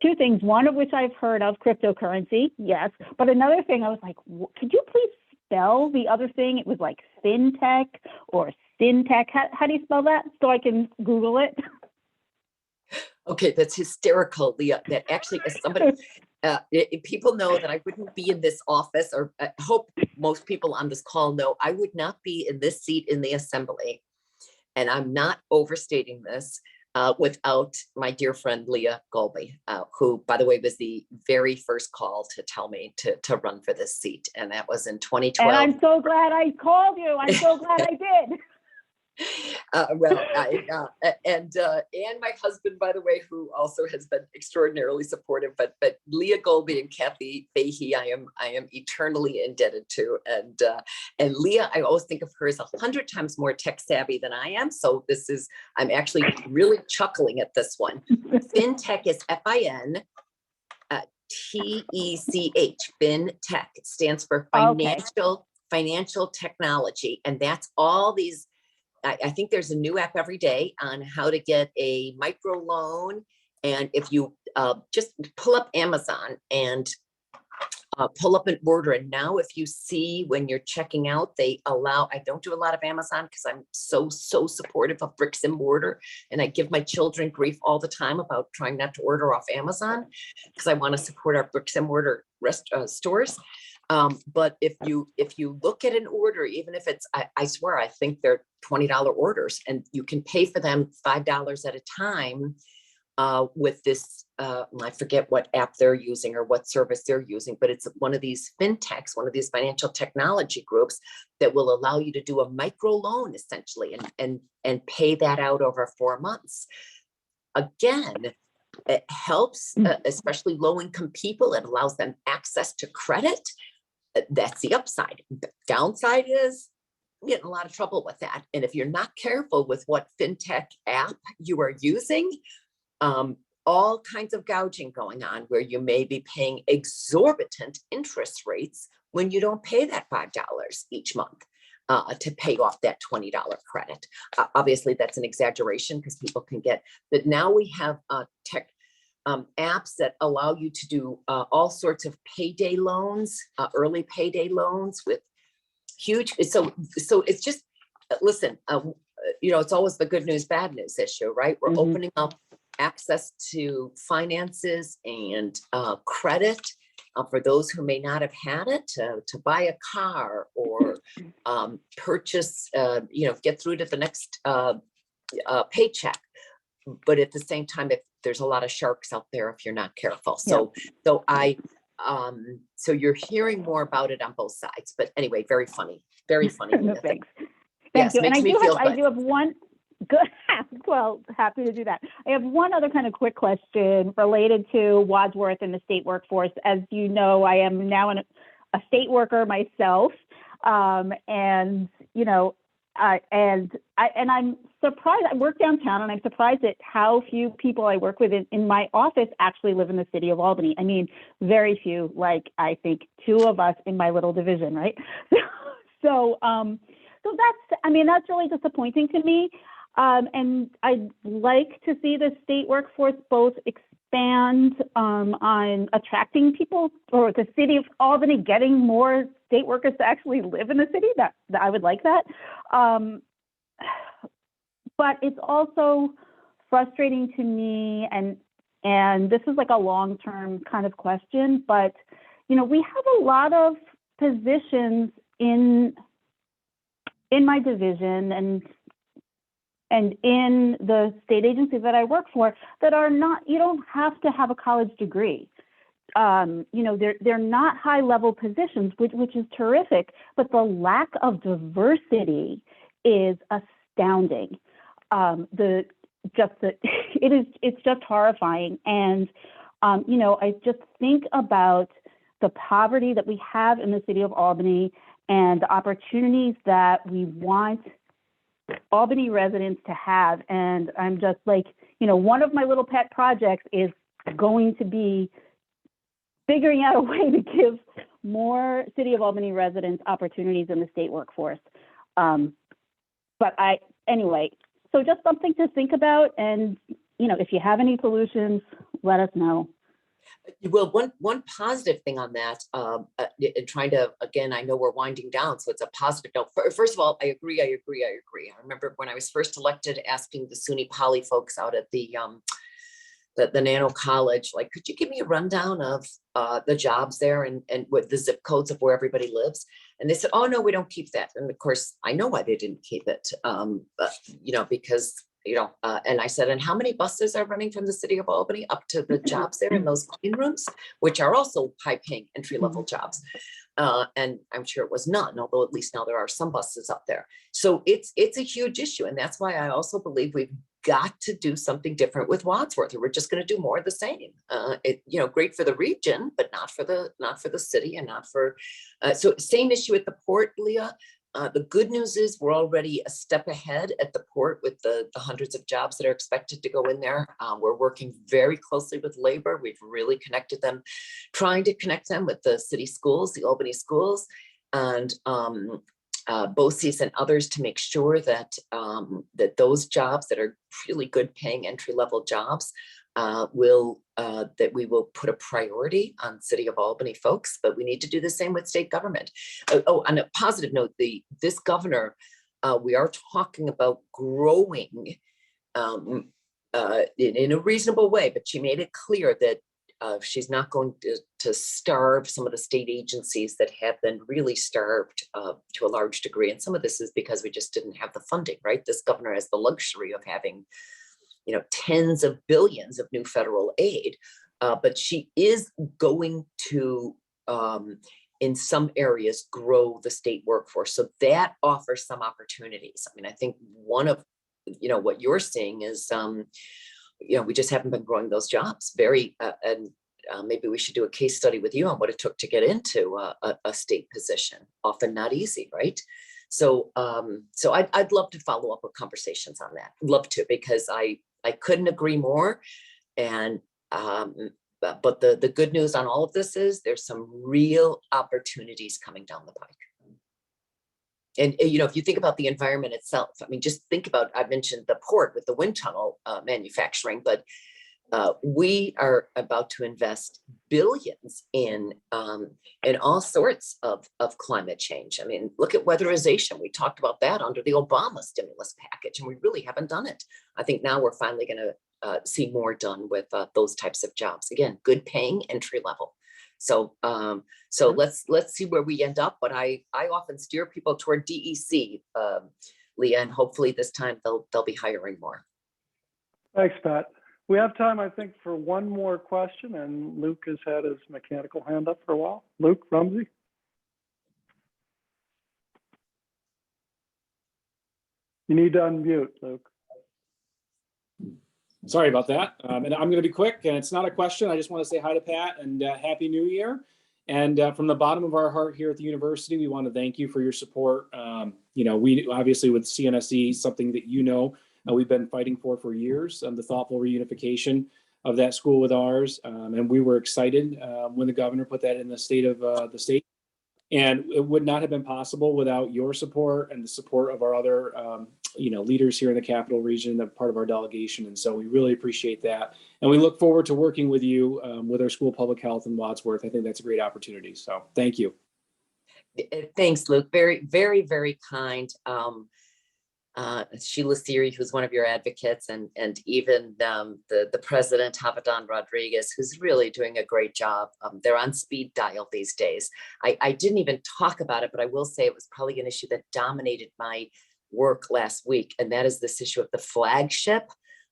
Speaker 6: two things, one of which I've heard of, cryptocurrency, yes. But another thing, I was like, could you please spell the other thing? It was like fintech or syntech. How do you spell that so I can Google it?
Speaker 2: Okay, that's hysterical, Leah. That actually is somebody, people know that I wouldn't be in this office, or I hope most people on this call know, I would not be in this seat in the assembly. And I'm not overstating this. Without my dear friend Leah Golby, who, by the way, was the very first call to tell me to run for this seat. And that was in 2012.
Speaker 6: And I'm so glad I called you. I'm so glad I did.
Speaker 2: And my husband, by the way, who also has been extraordinarily supportive, but Leah Golby and Kathy Fahy, I am eternally indebted to. And Leah, I always think of her as 100 times more tech savvy than I am. So I'm actually really chuckling at this one. FinTech is FIN. TECH, FinTech. It stands for financial technology. And that's all these. I think there's a new app every day on how to get a micro loan. And if you just pull up Amazon and pull up an order. And now if you see when you're checking out, they allow, I don't do a lot of Amazon because I'm so supportive of bricks and mortar. And I give my children grief all the time about trying not to order off Amazon because I want to support our bricks and mortar stores. But if you look at an order, even if it's, I swear, I think they're $20 orders, and you can pay for them $5 at a time with this, I forget what app they're using or what service they're using, but it's one of these fintechs, one of these financial technology groups that will allow you to do a micro loan essentially and pay that out over 4 months. Again, it helps, especially low-income people. It allows them access to credit. That's the upside. The downside is you get in a lot of trouble with that. And if you're not careful with what fintech app you are using, all kinds of gouging going on where you may be paying exorbitant interest rates when you don't pay that $5 each month to pay off that $20 credit. Obviously, that's an exaggeration because people can get, but now we have tech apps that allow you to do all sorts of payday loans, early payday loans with huge. So it's just, listen, it's always the good news, bad news issue, right? We're opening up access to finances and credit for those who may not have had it to buy a car or purchase, get through to the next paycheck. But at the same time, if there's a lot of sharks out there, if you're not careful. So you're hearing more about it on both sides. But anyway, very funny. No,
Speaker 6: thanks.
Speaker 2: Yes,
Speaker 6: Thank you. And I do have one. Good. Well, happy to do that. I have one other kind of quick question related to Wadsworth and the state workforce. As you know, I am now a state worker myself, and I'm surprised. I work downtown, and I'm surprised at how few people I work with in my office actually live in the city of Albany. I mean, very few. Like I think 2 of us in my little division, right? So that's really disappointing to me. And I'd like to see the state workforce both expand on attracting people, or the city of Albany getting more state workers to actually live in the city. That I would like that. But it's also frustrating to me, and this is like a long-term kind of question, but we have a lot of positions in my division and in the state agency that I work for that are not, you don't have to have a college degree. They're not high level positions, which is terrific, but the lack of diversity is astounding. It's just horrifying. And, I just think about the poverty that we have in the city of Albany and the opportunities that we want Albany residents to have. And I'm just like, one of my little pet projects is going to be figuring out a way to give more City of Albany residents opportunities in the state workforce. Anyway, so just something to think about. And, if you have any solutions, let us know.
Speaker 2: Well, one positive thing on that, and trying to, again, I know we're winding down, so it's a positive note. First of all, I agree. I remember when I was first elected, asking the SUNY Poly folks out at the Nano College, like, could you give me a rundown of the jobs there and what the zip codes of where everybody lives? And they said, oh, no, we don't keep that. And of course, I know why they didn't keep it, because and I said, and how many buses are running from the city of Albany up to the jobs there in those clean rooms, which are also high-paying entry-level jobs? And I'm sure it was none, although at least now there are some buses up there. So it's a huge issue. And that's why I also believe we've got to do something different with Wadsworth, or we're just going to do more of the same. Great for the region, but not for the city, and not for, so same issue at the port, Leah. The good news is we're already a step ahead at the port with the hundreds of jobs that are expected to go in there. We're working very closely with labor. We've really connected them, trying to connect them with the city schools, the Albany schools, and BOCES and others to make sure that that those jobs that are really good paying entry-level jobs that we will put a priority on City of Albany folks, but we need to do the same with state government. Oh, on a positive note, this governor, we are talking about growing in a reasonable way, but she made it clear that she's not going to starve some of the state agencies that have been really starved to a large degree. And some of this is because we just didn't have the funding, right? This governor has the luxury of having, tens of billions of new federal aid, but she is going to, in some areas, grow the state workforce. So that offers some opportunities. I mean, I think one of, what you're seeing is, we just haven't been growing those jobs and maybe we should do a case study with you on what it took to get into a state position. Often not easy, right? So, I'd love to follow up with conversations on that. Love to, because I couldn't agree more. And but the good news on all of this is there's some real opportunities coming down the pike. And, if you think about the environment itself, I mean, just think about, I mentioned the port with the wind tunnel manufacturing, but we are about to invest billions in all sorts of climate change. I mean, look at weatherization. We talked about that under the Obama stimulus package, and we really haven't done it. I think now we're finally going to see more done with those types of jobs. Again, good paying, entry level. So let's see where we end up. But I often steer people toward DEC, Leah, and hopefully this time they'll be hiring more.
Speaker 1: Thanks, Pat. We have time, I think, for one more question, and Luke has had his mechanical hand up for a while. Luke Rumsey. You need to unmute, Luke.
Speaker 7: Sorry about that. And I'm going to be quick, and it's not a question. I just want to say hi to Pat and Happy New Year. And from the bottom of our heart here at the university, we want to thank you for your support. We obviously with CNSE, something that we've been fighting for years, the thoughtful reunification of that school with ours. And we were excited when the governor put that in the state of the state. And it would not have been possible without your support and the support of our other leaders here in the Capital Region, that part of our delegation. And so we really appreciate that. And we look forward to working with you with our School of Public Health in Wadsworth. I think that's a great opportunity. So thank you.
Speaker 2: Thanks, Luke. Very, very, very kind. Sheila Siri, who's one of your advocates, and even the president, Havadan Rodriguez, who's really doing a great job. They're on speed dial these days. I didn't even talk about it, but I will say it was probably an issue that dominated my work last week, and that is this issue of the flagship.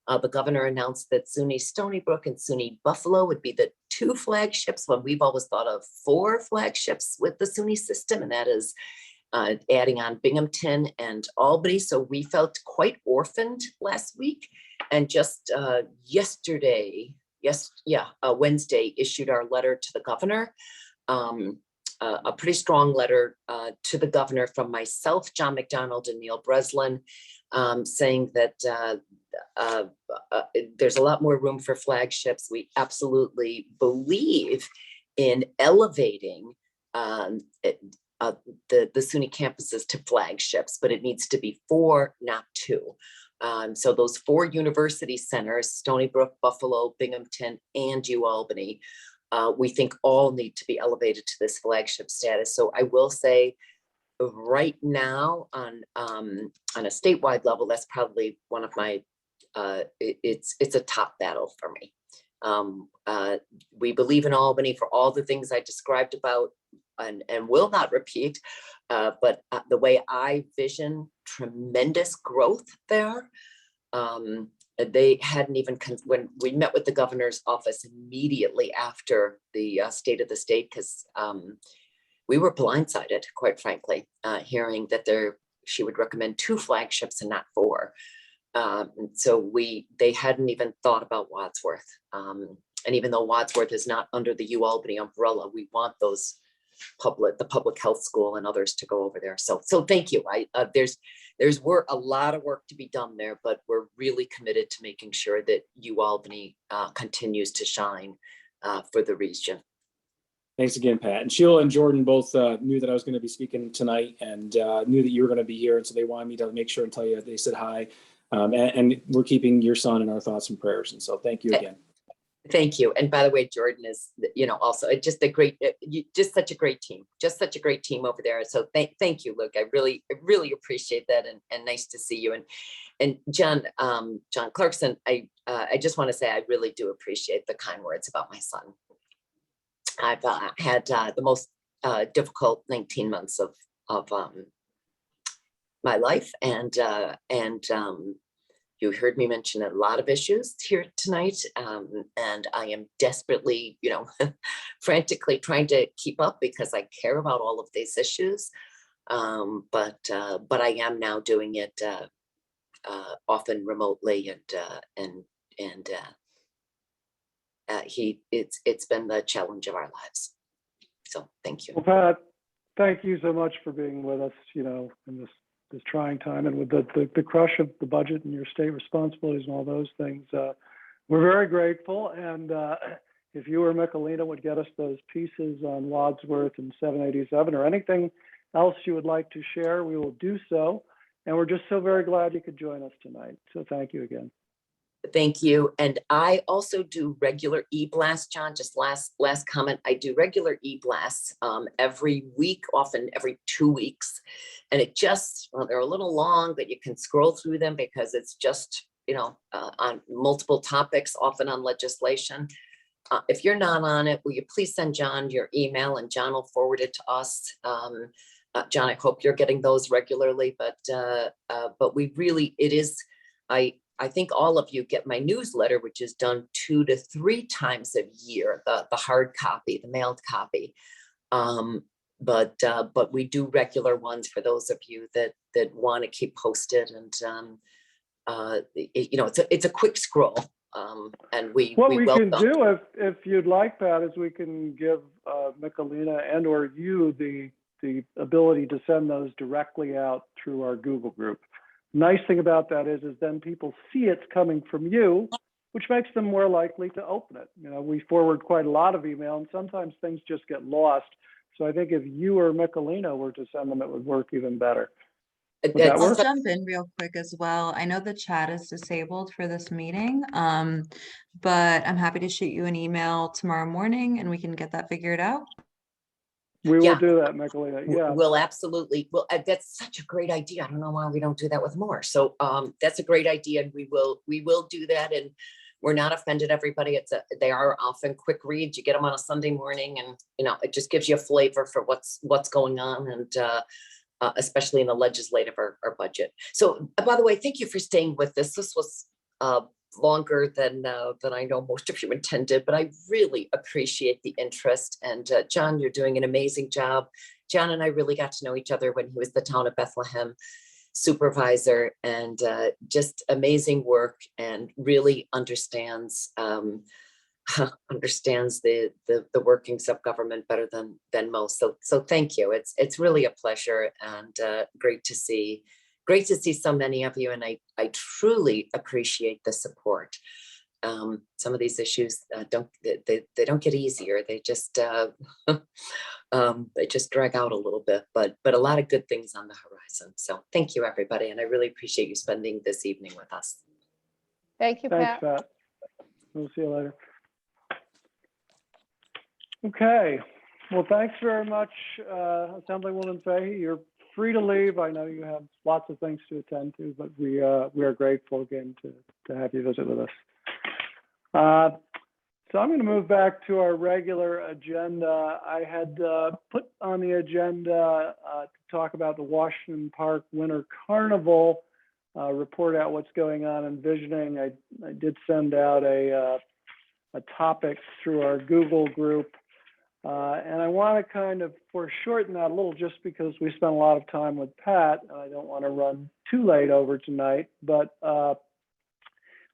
Speaker 2: The governor announced that SUNY Stony Brook and SUNY Buffalo would be the two flagships, when we've always thought of 4 flagships with the SUNY system, and that is adding on Binghamton and Albany. So we felt quite orphaned last week, and just Wednesday issued our letter to the governor, a pretty strong letter to the governor from myself, John McDonald, and Neil Breslin, saying that there's a lot more room for flagships. We absolutely believe in elevating the SUNY campuses to flagships, but it needs to be 4, not 2. So those 4 university centers, Stony Brook, Buffalo, Binghamton, and UAlbany, we think all need to be elevated to this flagship status. So I will say right now on a statewide level, that's probably one of my, it's a top battle for me. We believe in Albany for all the things I described about and will not repeat, but the way I vision tremendous growth there. They hadn't even, when we met with the governor's office immediately after the state of the state, because we were blindsided, quite frankly, hearing that she would recommend 2 flagships and not 4. So they hadn't even thought about Wadsworth. And even though Wadsworth is not under the UAlbany umbrella, we want the public health school and others to go over there. So thank you. There's a lot of work to be done there, but we're really committed to making sure that UAlbany continues to shine for the region.
Speaker 7: Thanks again, Pat. And Sheila and Jordan both knew that I was going to be speaking tonight, and knew that you were going to be here. And so they wanted me to make sure and tell you they said hi. And we're keeping your son in our thoughts and prayers. And so thank you again.
Speaker 2: Thank you. And by the way, Jordan is, also just a great, just such a great team, over there. So thank you, Luke. I really appreciate that, and nice to see you. And John Clarkson, I just want to say I really do appreciate the kind words about my son. I've had the most difficult 19 months of my life, and you heard me mention a lot of issues here tonight, and I am desperately, frantically trying to keep up because I care about all of these issues. But I am now doing it often remotely, and it's been the challenge of our lives. So thank you.
Speaker 1: Well, Pat, thank you so much for being with us, in this trying time, and with the crush of the budget and your state responsibilities and all those things. We're very grateful. And if you or Michelina would get us those pieces on Wadsworth and 787 or anything else you would like to share, we will do so. And we're just so very glad you could join us tonight. So thank you again.
Speaker 2: Thank you. And I also do regular e-blasts, John, just last comment. I do regular e-blasts every week, often every 2 weeks. And they're a little long, but you can scroll through them because it's just, on multiple topics, often on legislation. If you're not on it, will you please send John your email, and John will forward it to us. John, I hope you're getting those regularly, but I think all of you get my newsletter, which is done 2 to 3 times a year, the hard copy, the mailed copy. But we do regular ones for those of you that want to keep posted, and it's a quick scroll. And
Speaker 1: what
Speaker 2: we
Speaker 1: we
Speaker 2: welcome.
Speaker 1: can do, if you'd like, Pat, is we can give Michelina and or you the ability to send those directly out through our Google group. Nice thing about that is then people see it's coming from you, which makes them more likely to open it. We forward quite a lot of email, and sometimes things just get lost. So I think if you or Michelina were to send them, it would work even better.
Speaker 4: I'll jump in real quick as well. I know the chat is disabled for this meeting, but I'm happy to shoot you an email tomorrow morning and we can get that figured out.
Speaker 1: We will do that, Michelina. Yeah.
Speaker 2: We'll absolutely. Well, that's such a great idea. I don't know why we don't do that with more. So that's a great idea, and we will do that. And we're not offended, everybody. They are often quick reads. You get them on a Sunday morning, and it just gives you a flavor for what's going on, and especially in the legislative or budget. So by the way, thank you for staying with us. This was longer than I know most of you intended, but I really appreciate the interest. And John, you're doing an amazing job. John and I really got to know each other when he was the town of Bethlehem supervisor, and just amazing work, and really understands the workings of government better than most. So thank you. It's really a pleasure, and great to see so many of you, and I truly appreciate the support. Some of these issues don't get easier. They just drag out a little bit, but a lot of good things on the horizon. So thank you, everybody, and I really appreciate you spending this evening with us.
Speaker 8: Thank you,
Speaker 1: Thanks, Pat. We'll see you later. Okay. Well, thanks very much, Assemblywoman Fahy. You're free to leave. I know you have lots of things to attend to, but we are grateful again to have you visit with us. So I'm going to move back to our regular agenda. I had put on the agenda to talk about the Washington Park Winter Carnival, report out what's going on, envisioning. I did send out a topic through our Google group. And I want to kind of foreshorten that a little, just because we spent a lot of time with Pat, and I don't want to run too late over tonight. But I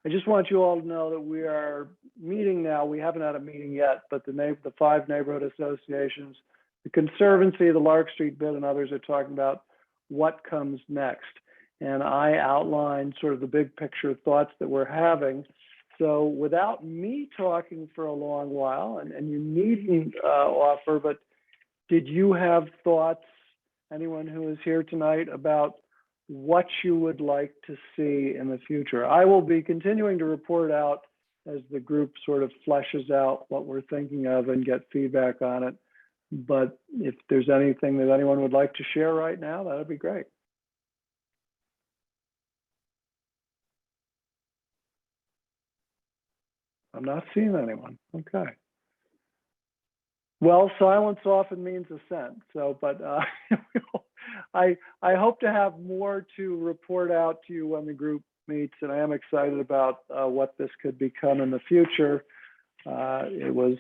Speaker 1: just want you all to know that we are meeting now. We haven't had a meeting yet, but the 5 neighborhood associations, the Conservancy, the Lark Street Bid, and others are talking about what comes next. And I outlined sort of the big picture thoughts that we're having. So without me talking for a long while, and you needn't offer, but did you have thoughts, anyone who is here tonight, about what you would like to see in the future? I will be continuing to report out as the group sort of fleshes out what we're thinking of and get feedback on it. But if there's anything that anyone would like to share right now, that'd be great. I'm not seeing anyone. Okay. Well, silence often means assent. So, but I hope to have more to report out to you when the group meets, and I am excited about what this could become in the future. It was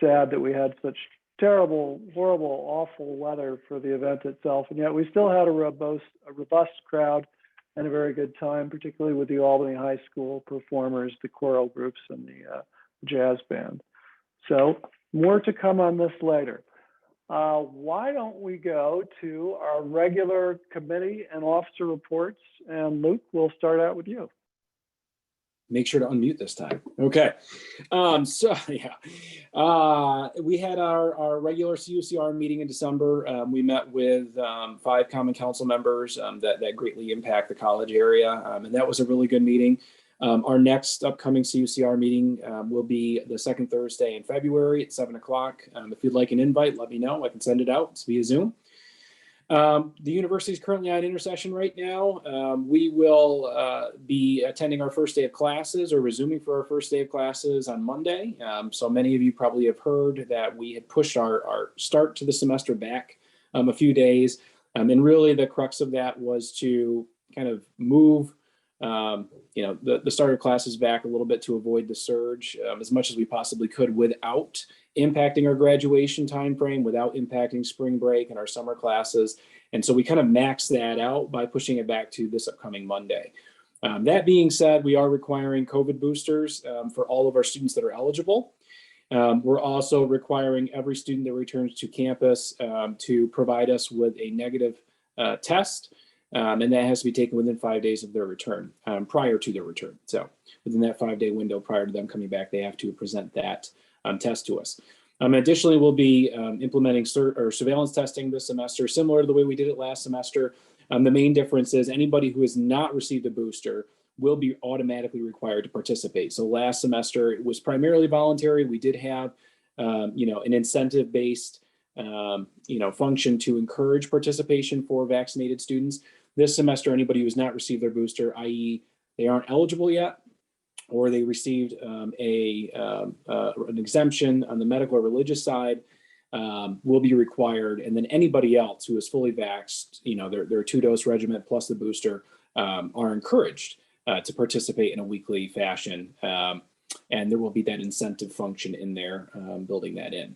Speaker 1: sad that we had such terrible, horrible, awful weather for the event itself, and yet we still had a robust crowd and a very good time, particularly with the Albany High School performers, the choral groups, and the jazz band. So more to come on this later. Why don't we go to our regular committee and officer reports? And Luke, we'll start out with you.
Speaker 7: Make sure to unmute this time. Okay. So yeah, we had our regular CUCR meeting in December. We met with 5 Common Council members that greatly impact the college area. And that was a really good meeting. Our next upcoming CUCR meeting will be the second Thursday in February at 7 o'clock. If you'd like an invite, let me know. I can send it out. It's via Zoom. The university is currently on intercession right now. We will be attending our first day of classes, or resuming for our first day of classes on Monday. So many of you probably have heard that we had pushed our start to the semester back a few days. And really the crux of that was to kind of move the start of classes back a little bit to avoid the surge as much as we possibly could without impacting our graduation timeframe, without impacting spring break and our summer classes. And so we kind of maxed that out by pushing it back to this upcoming Monday. That being said, we are requiring COVID boosters for all of our students that are eligible. We're also requiring every student that returns to campus to provide us with a negative test. And that has to be taken within 5 days of their return, prior to their return. So within that 5-day window prior to them coming back, they have to present that test to us. Additionally, we'll be implementing surveillance testing this semester, similar to the way we did it last semester. The main difference is anybody who has not received a booster will be automatically required to participate. So last semester, it was primarily voluntary. We did have, an incentive-based, function to encourage participation for vaccinated students. This semester, anybody who has not received their booster, i.e. they aren't eligible yet, or they received an exemption on the medical or religious side, will be required. And then anybody else who is fully vaxxed, their 2-dose regimen plus the booster, are encouraged to participate in a weekly fashion. And there will be that incentive function in there, building that in.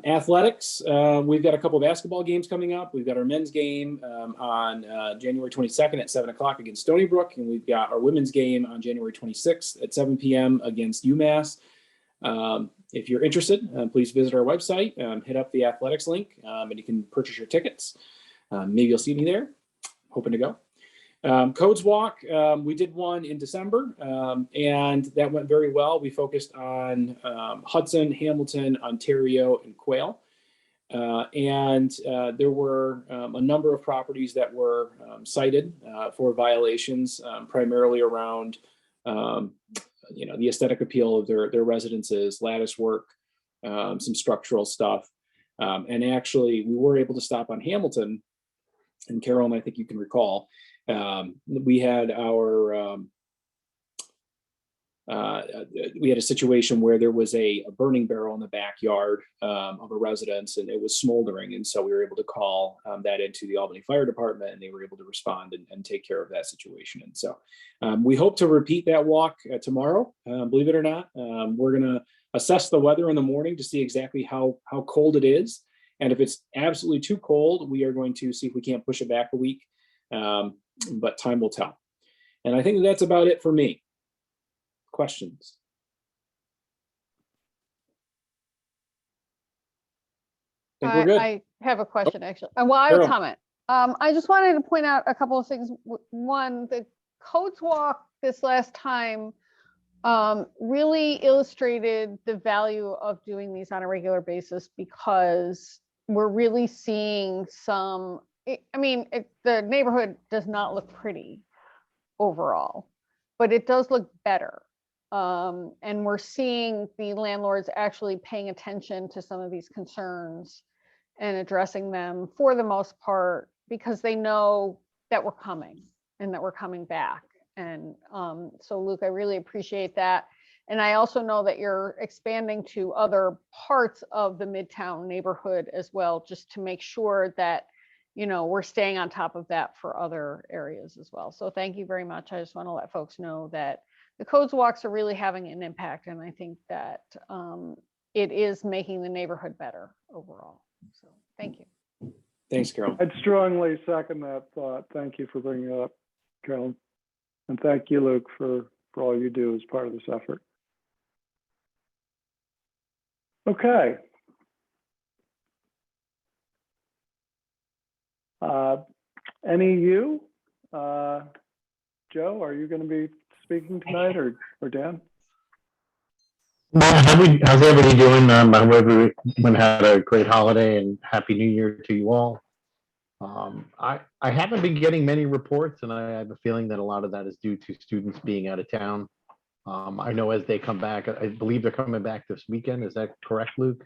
Speaker 7: Athletics, we've got a couple of basketball games coming up. We've got our men's game on January 22nd at 7 o'clock against Stony Brook, and we've got our women's game on January 26th at 7 p.m. against UMass. If you're interested, please visit our website, hit up the athletics link, and you can purchase your tickets. Maybe you'll see me there, hoping to go. Codes Walk, we did one in December, and that went very well. We focused on Hudson, Hamilton, Ontario, and Quail. And there were a number of properties that were cited for violations, primarily around the aesthetic appeal of their residences, lattice work, some structural stuff. And actually, we were able to stop on Hamilton. And Carolyn, I think you can recall, we had a situation where there was a burning barrel in the backyard of a residence, and it was smoldering. And so we were able to call that into the Albany Fire Department, and they were able to respond and take care of that situation. And so we hope to repeat that walk tomorrow. Believe it or not, we're going to assess the weather in the morning to see exactly how cold it is. And if it's absolutely too cold, we are going to see if we can't push it back a week. But time will tell. And I think that's about it for me. Questions?
Speaker 8: I have a question, actually. Well, I have a comment. I just wanted to point out a couple of things. One, the Codes Walk this last time really illustrated the value of doing these on a regular basis, because we're really seeing some, the neighborhood does not look pretty overall, but it does look better. And we're seeing the landlords actually paying attention to some of these concerns and addressing them for the most part, because they know that we're coming and that we're coming back. And so Luke, I really appreciate that. And I also know that you're expanding to other parts of the Midtown neighborhood as well, just to make sure that, you know, we're staying on top of that for other areas as well. So thank you very much. I just want to let folks know that the codes walks are really having an impact. And I think that it is making the neighborhood better overall. So thank you.
Speaker 7: Thanks, Carol.
Speaker 1: I'd strongly second that thought. Thank you for bringing it up, Carolyn. And thank you, Luke, for all you do as part of this effort. Okay. Any you? Joe, are you going to be speaking tonight, or Dan?
Speaker 9: Well, how's everybody doing? I hope everyone had a great holiday and Happy New Year to you all. I haven't been getting many reports, and I have a feeling that a lot of that is due to students being out of town. I know as they come back, I believe they're coming back this weekend. Is that correct, Luke?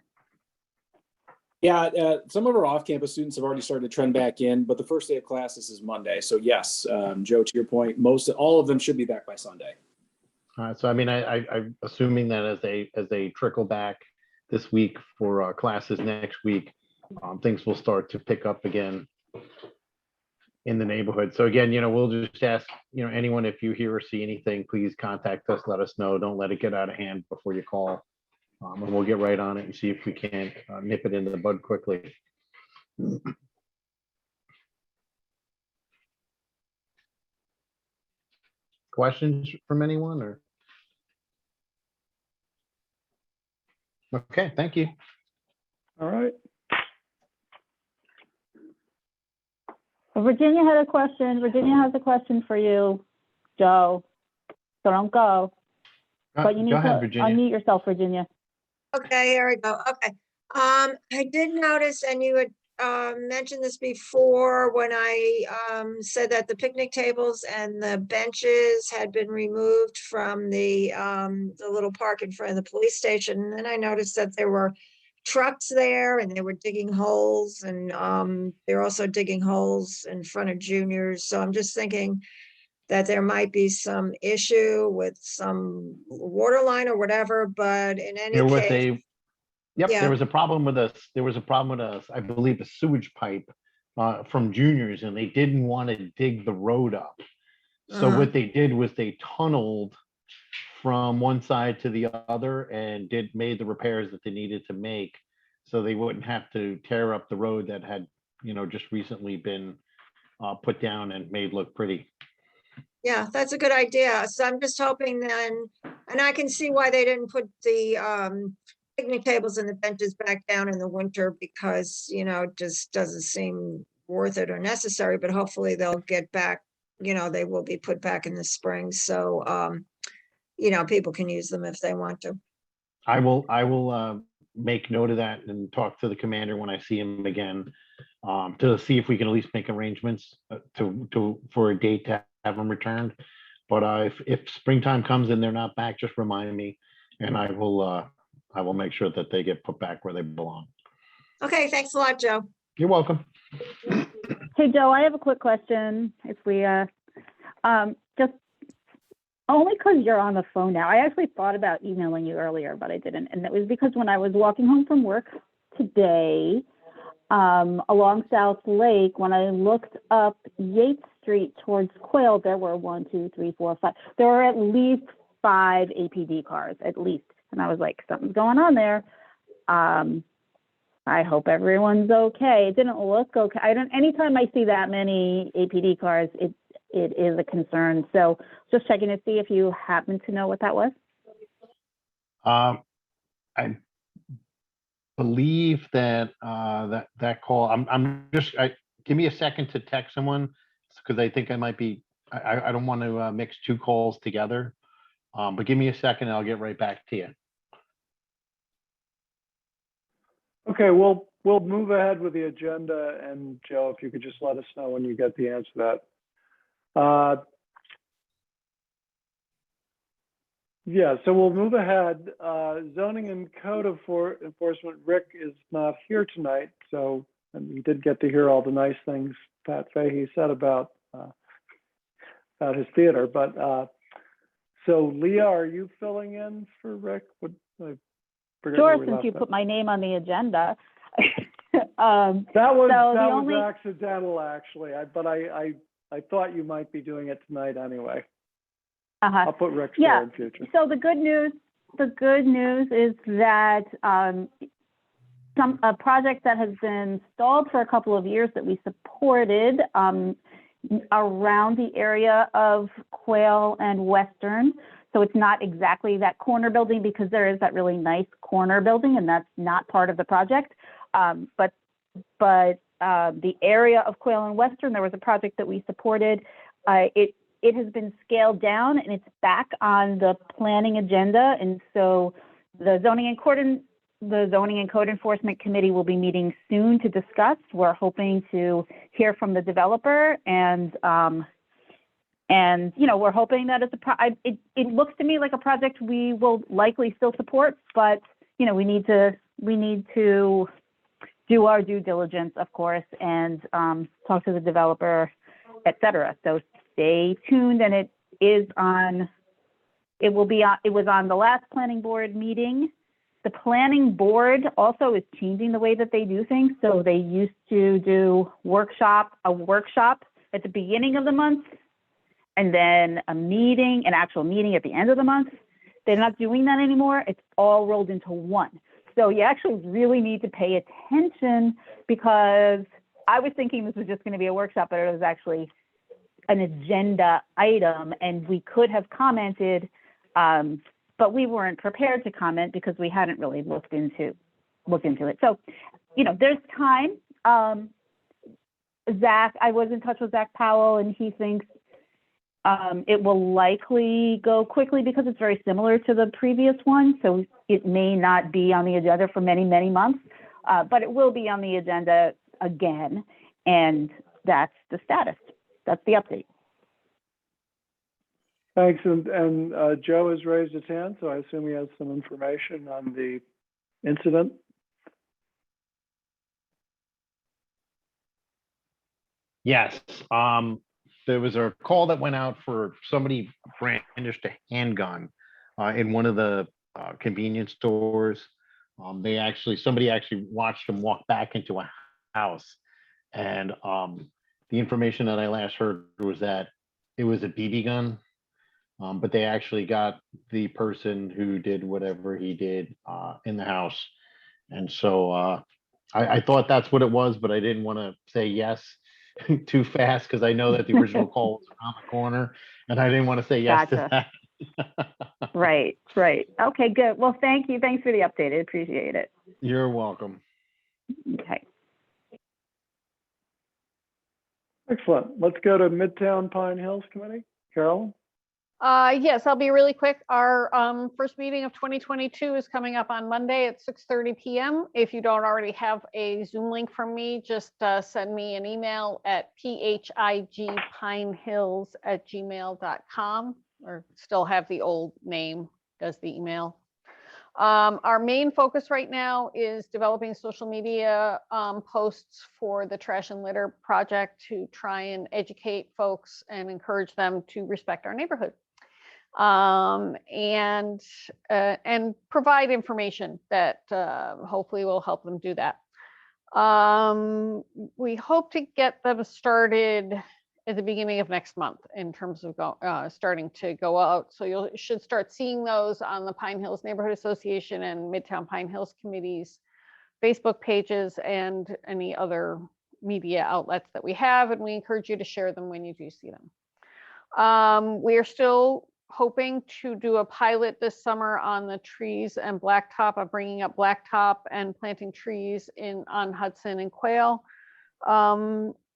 Speaker 7: Yeah, some of our off-campus students have already started to trend back in, but the first day of classes is Monday. So yes, Joe, to your point, all of them should be back by Sunday.
Speaker 9: So I mean, I'm assuming that as they trickle back this week for classes next week, things will start to pick up again in the neighborhood. So again, you know, we'll just ask, you know, anyone, if you hear or see anything, please contact us, let us know. Don't let it get out of hand before you call. And we'll get right on it and see if we can nip it into the bud quickly. Questions from anyone, or? Okay, thank you.
Speaker 1: All right.
Speaker 6: Well, Virginia had a question. Virginia has a question for you, Joe. So don't go. But you need
Speaker 9: Go ahead,
Speaker 6: to
Speaker 9: Virginia.
Speaker 6: unmute yourself, Virginia.
Speaker 3: Okay, here we go. Okay. I did notice, and you had mentioned this before when I said that the picnic tables and the benches had been removed from the little park in front of the police station. And then I noticed that there were trucks there and they were digging holes, and they're also digging holes in front of Juniors. So I'm just thinking that there might be some issue with some water line or whatever, but in any case.
Speaker 9: Yep,
Speaker 3: Yeah.
Speaker 9: there was a problem with us. I believe, a sewage pipe from Juniors, and they didn't want to dig the road up. So what they did was they tunneled from one side to the other and made the repairs that they needed to make, so they wouldn't have to tear up the road that had, you know, just recently been put down and made look pretty.
Speaker 3: Yeah, that's a good idea. So I'm just hoping then, and I can see why they didn't put the picnic tables and the benches back down in the winter, because, you know, it just doesn't seem worth it or necessary, but hopefully they'll get back, you know, they will be put back in the spring. So, you know, people can use them if they want to.
Speaker 9: I will make note of that and talk to the commander when I see him again, to see if we can at least make arrangements for a date to have them returned. But if springtime comes and they're not back, just remind me, and I will make sure that they get put back where they belong.
Speaker 3: Okay, thanks a lot, Joe.
Speaker 9: You're welcome.
Speaker 6: Hey, Joe, I have a quick question. If we just only because you're on the phone now. I actually thought about emailing you earlier, but I didn't. And it was because when I was walking home from work today, along South Lake, when I looked up Yates Street towards Quail, there were 1, 2, 3, 4, 5. There were at least 5 APD cars, at least. And I was like, something's going on there. I hope everyone's okay. It didn't look okay. Anytime I see that many APD cars, it is a concern. So just checking to see if you happen to know what that was.
Speaker 9: I believe that that call. I'm just. Give me a second to text someone, because I think I might be. I don't want to mix 2 calls together. But give me a second, and I'll get right back to you.
Speaker 1: Okay, we'll move ahead with the agenda, and Joe, if you could just let us know when you get the answer to that. Yeah, so we'll move ahead. Zoning and code enforcement, Rick is not here tonight, so and he did get to hear all the nice things Pat Fahy said about his theater. But so Leah, are you filling in for Rick?
Speaker 6: Sure, since you put my name on the agenda.
Speaker 1: That was
Speaker 6: only...
Speaker 1: accidental, actually. But I thought you might be doing it tonight anyway.
Speaker 6: Uh-huh.
Speaker 1: I'll put Rick's there in future.
Speaker 6: So the good news is that a project that has been stalled for a couple of years that we supported around the area of Quail and Western. So it's not exactly that corner building because there is that really nice corner building and that's not part of the project. But the area of Quail and Western, there was a project that we supported. It has been scaled down and it's back on the planning agenda. And so the Zoning and Code Enforcement Committee will be meeting soon to discuss. We're hoping to hear from the developer and we're hoping that it looks to me like a project we will likely still support, but we need to do our due diligence, of course, and talk to the developer, et cetera. So stay tuned, and it was on the last planning board meeting. The planning board also is changing the way that they do things. So they used to do a workshop at the beginning of the month, and then an actual meeting at the end of the month. They're not doing that anymore. It's all rolled into one. So you actually really need to pay attention, because I was thinking this was just going to be a workshop, but it was actually an agenda item, and we could have commented, but we weren't prepared to comment because we hadn't really looked into it. So, there's time. Zach, I was in touch with Zach Powell, and he thinks it will likely go quickly because it's very similar to the previous one. So it may not be on the agenda for many, many months, but it will be on the agenda again. And that's the status. That's the update.
Speaker 1: Thanks. And Joe has raised his hand, so I assume he has some information on the incident.
Speaker 9: Yes. There was a call that went out for somebody brandished a handgun in one of the convenience stores. Somebody actually watched him walk back into a house, and the information that I last heard was that it was a BB gun, but they actually got the person who did whatever he did in the house. And so I thought that's what it was, but I didn't want to say yes too fast because I know that the original call was around the corner, and I didn't want to say yes to that.
Speaker 6: Right. Okay, good. Well, thank you. Thanks for the update. I appreciate it.
Speaker 9: You're welcome.
Speaker 6: Okay.
Speaker 1: Excellent. Let's go to Midtown Pine Hills Committee. Carolyn?
Speaker 8: Yes, I'll be really quick. Our first meeting of 2022 is coming up on Monday at 6:30 p.m. If you don't already have a Zoom link from me, just send me an email at phigpinehills@gmail.com, or still have the old name as the email. Our main focus right now is developing social media posts for the trash and litter project to try and educate folks and encourage them to respect our neighborhood. And provide information that hopefully will help them do that. We hope to get them started at the beginning of next month in terms of starting to go out. So you should start seeing those on the Pine Hills Neighborhood Association and Midtown Pine Hills Committee's Facebook pages and any other media outlets that we have. And we encourage you to share them when you do see them. We are still hoping to do a pilot this summer on the trees and blacktop, of bringing up blacktop and planting trees on Hudson and Quail.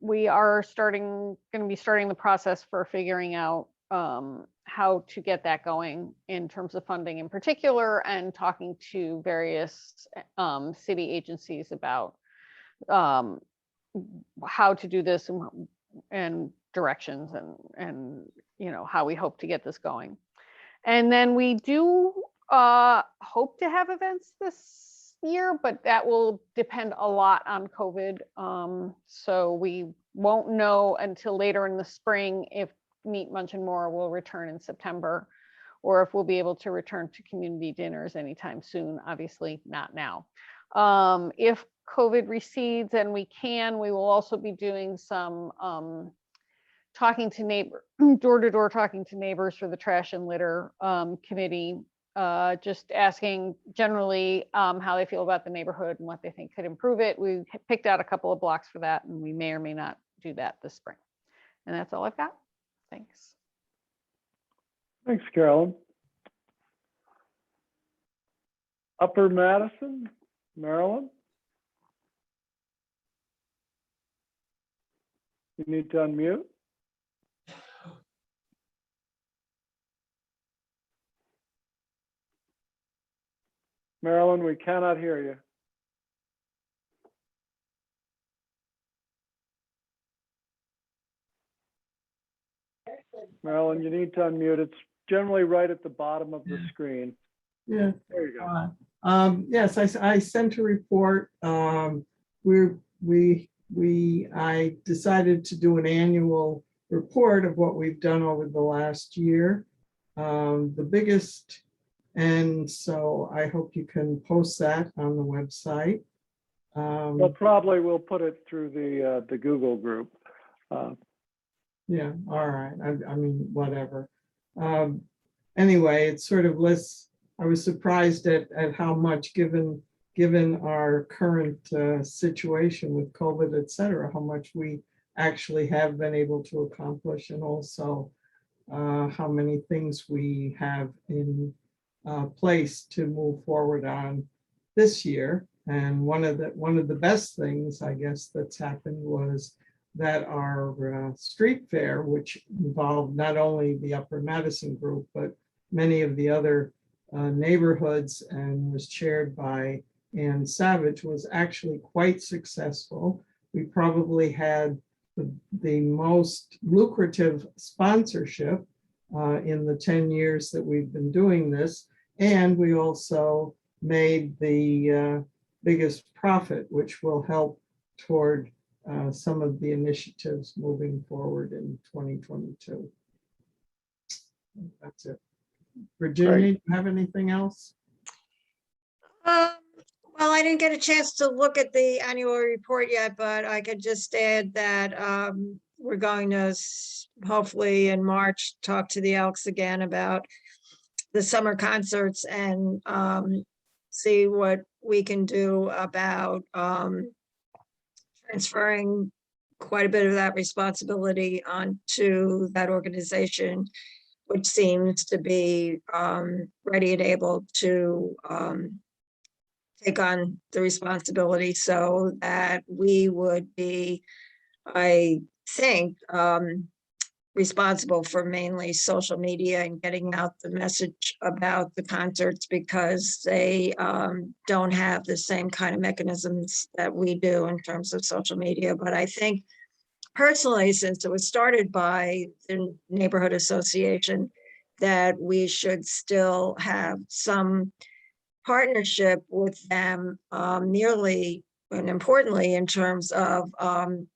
Speaker 8: We are going to be starting the process for figuring out how to get that going in terms of funding in particular, and talking to various city agencies about how to do this and directions and how we hope to get this going. And then we do hope to have events this year, but that will depend a lot on COVID. So we won't know until later in the spring if Meet, Munch and More will return in September, or if we'll be able to return to community dinners anytime soon. Obviously not now. If COVID recedes and we can, we will also be doing some talking to door-to-door talking to neighbors for the trash and litter committee, just asking generally how they feel about the neighborhood and what they think could improve it. We picked out a couple of blocks for that, and we may or may not do that this spring. And that's all I've got. Thanks.
Speaker 1: Thanks, Carolyn. Upper Madison, Maryland. You need to unmute. Marilyn, we cannot hear you. Marilyn, you need to unmute. It's generally right at the bottom of the screen.
Speaker 10: Yeah.
Speaker 1: There you go.
Speaker 10: Yes, I sent a report. I decided to do an annual report of what we've done over the last year. The biggest, and so I hope you can post that on the website.
Speaker 1: Well, probably we'll put it through the Google group.
Speaker 10: Yeah, all right. I mean, whatever. Anyway, it's sort of less. I was surprised at how much, given our current situation with COVID, et cetera, how much we actually have been able to accomplish, and also how many things we have in place to move forward on this year. And one of the best things, I guess, that's happened was that our street fair, which involved not only the Upper Madison group, but many of the other neighborhoods, and was chaired by Ann Savage, was actually quite successful. We probably had the most lucrative sponsorship in the 10 years that we've been doing this. And we also made the biggest profit, which will help toward some of the initiatives moving forward in 2022. That's it. Virginia, do you have anything else?
Speaker 3: Well, I didn't get a chance to look at the annual report yet, but I could just add that we're going to hopefully in March talk to the Elks again about the summer concerts and see what we can do about transferring quite a bit of that responsibility onto that organization, which seems to be ready and able to take on the responsibility, so that we would be, I think, responsible for mainly social media and getting out the message about the concerts, because they don't have the same kind of mechanisms that we do in terms of social media. But I think personally, since it was started by the neighborhood association, that we should still have some partnership with them, nearly and importantly in terms of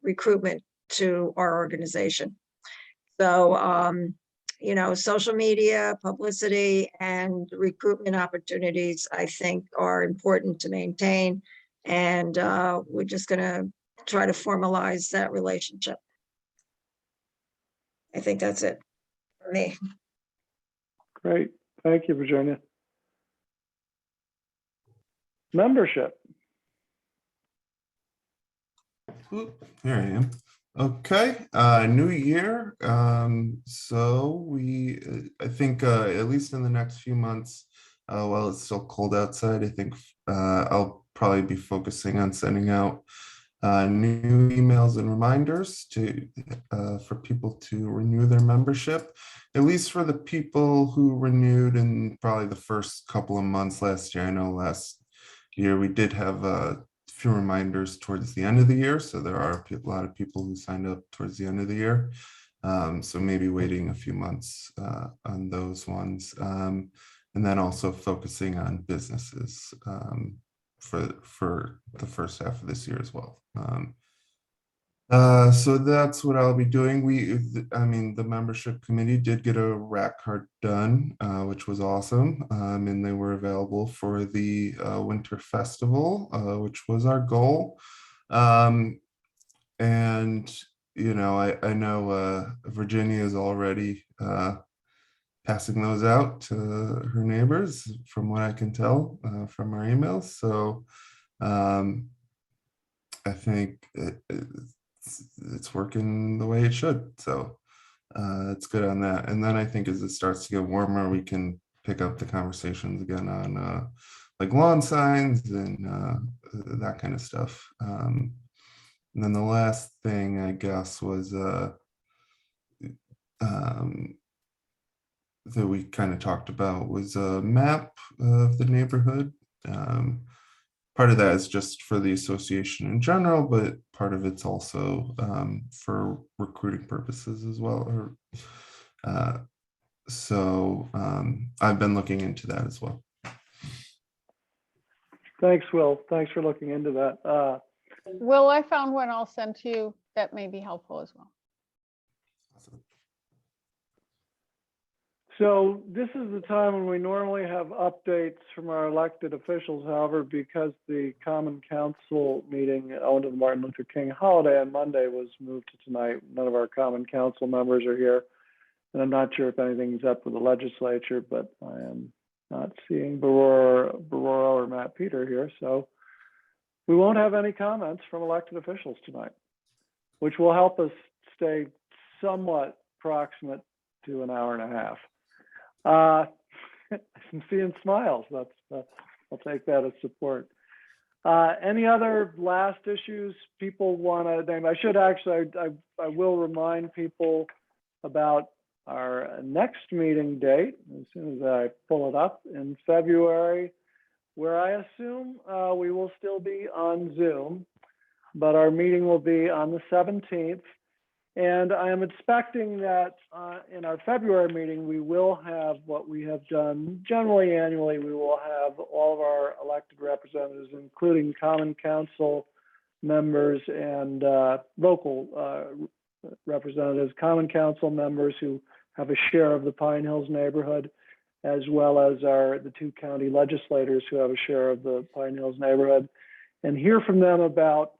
Speaker 3: recruitment to our organization. So, you know, social media, publicity, and recruitment opportunities, I think, are important to maintain. And we're just going to try to formalize that relationship. I think that's it for me.
Speaker 1: Great. Thank you, Virginia. Membership.
Speaker 11: Here I am. Okay, new year. So I think at least in the next few months, while it's still cold outside, I think I'll probably be focusing on sending out new emails and reminders for people to renew their membership, at least for the people who renewed in probably the first couple of months last year. I know last year we did have a few reminders towards the end of the year, so there are a lot of people who signed up towards the end of the year. So maybe waiting a few months on those ones. And then also focusing on businesses for the first half of this year as well. So that's what I'll be doing. I mean, the membership committee did get a rack card done, which was awesome. And they were available for the winter festival, which was our goal. And, you know, I know Virginia is already passing those out to her neighbors, from what I can tell from our emails. So I think it's working the way it should. So it's good on that. And then I think as it starts to get warmer, we can pick up the conversations again on like lawn signs and that kind of stuff. And then the last thing, I guess, was that we kind of talked about was a map of the neighborhood. Part of that is just for the association in general, but part of it's also for recruiting purposes as well. So I've been looking into that as well.
Speaker 1: Thanks, Will. Thanks for looking into that.
Speaker 8: Will, I found one I'll send to you that may be helpful as well.
Speaker 1: So this is the time when we normally have updates from our elected officials. However, because the Common Council meeting owed to the Martin Luther King holiday on Monday was moved to tonight, none of our Common Council members are here. And I'm not sure if anything's up with the legislature, but I am not seeing Barora or Matt Peter here. So we won't have any comments from elected officials tonight, which will help us stay somewhat proximate to an hour and a half. I'm seeing smiles. I'll take that as support. Any other last issues people want to name? I should actually, I will remind people about our next meeting date as soon as I pull it up in February, where I assume we will still be on Zoom, but our meeting will be on the 17th. And I am expecting that in our February meeting, we will have what we have done generally annually. We will have all of our elected representatives, including Common Council members and local representatives, Common Council members who have a share of the Pine Hills neighborhood, as well as the two county legislators who have a share of the Pine Hills neighborhood, and hear from them about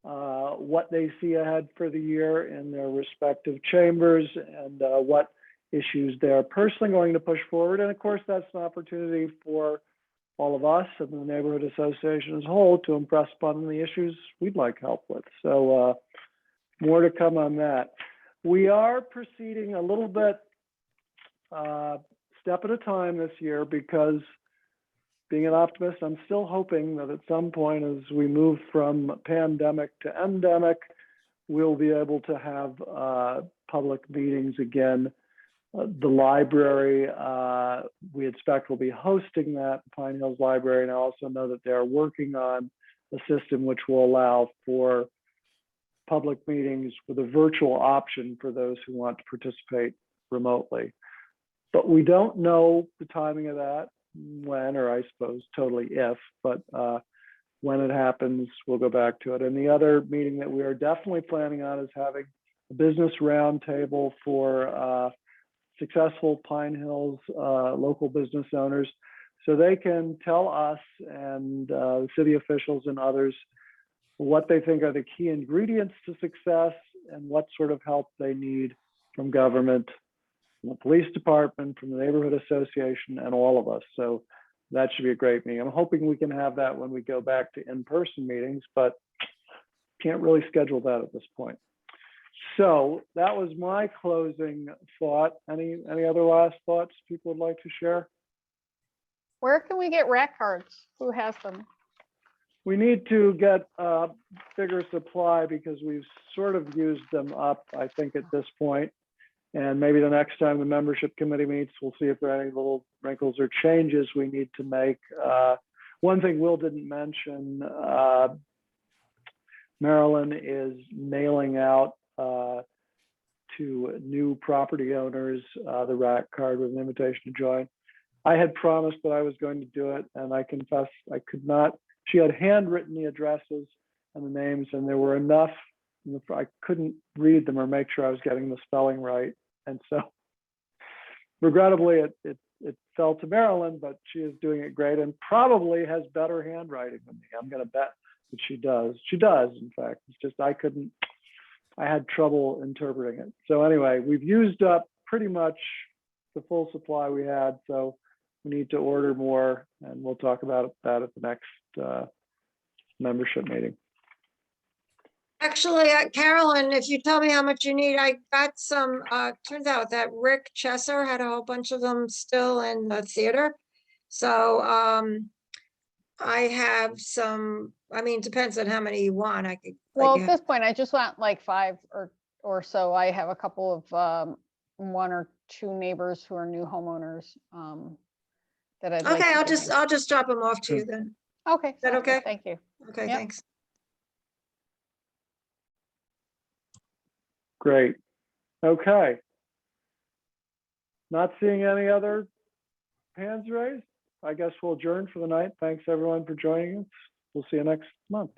Speaker 1: what they see ahead for the year in their respective chambers and what issues they're personally going to push forward. And of course, that's an opportunity for all of us and the neighborhood association as a whole to impress upon the issues we'd like help with. So more to come on that. We are proceeding a little bit step at a time this year because, being an optimist, I'm still hoping that at some point as we move from pandemic to endemic, we'll be able to have public meetings again. The library, we expect will be hosting that, Pine Hills Library, and I also know that they're working on a system which will allow for public meetings with a virtual option for those who want to participate remotely. But we don't know the timing of that, when, or I suppose totally if, but when it happens, we'll go back to it. And the other meeting that we are definitely planning on is having a business roundtable for successful Pine Hills local business owners, so they can tell us and city officials and others what they think are the key ingredients to success and what sort of help they need from government, from the police department, from the neighborhood association, and all of us. So that should be a great meeting. I'm hoping we can have that when we go back to in-person meetings, but can't really schedule that at this point. So that was my closing thought. Any other last thoughts people would like to share?
Speaker 8: Where can we get rack cards? Who has them?
Speaker 1: We need to get a bigger supply because we've sort of used them up, I think, at this point. And maybe the next time the membership committee meets, we'll see if there are any little wrinkles or changes we need to make. One thing Will didn't mention, Marilyn is mailing out to new property owners the rack card with an invitation to join. I had promised that I was going to do it, and I confess I could not. She had handwritten the addresses and the names, and there were enough. I couldn't read them or make sure I was getting the spelling right. And so regrettably, it fell to Marilyn, but she is doing it great and probably has better handwriting than me. I'm going to bet that she does. She does, in fact. It's just I had trouble interpreting it. So anyway, we've used up pretty much the full supply we had. So we need to order more, and we'll talk about that at the next membership meeting.
Speaker 3: Actually, Carolyn, if you tell me how much you need, I got some, turns out that Rick Chesser had a whole bunch of them still in the theater. So I have some, I mean, depends on how many you want. I could.
Speaker 8: Well, at this point, I just want like 5 or so. I have a couple of 1 or 2 neighbors who are new homeowners that I'd like
Speaker 3: Okay,
Speaker 8: to
Speaker 3: I'll just drop them off to you then.
Speaker 8: Okay.
Speaker 3: Is that
Speaker 8: sounds good.
Speaker 3: okay?
Speaker 8: Thank you.
Speaker 3: Okay,
Speaker 8: Yep.
Speaker 3: thanks.
Speaker 1: Great. Okay. Not seeing any other hands raised. I guess we'll adjourn for the night. Thanks everyone for joining us. We'll see you next month.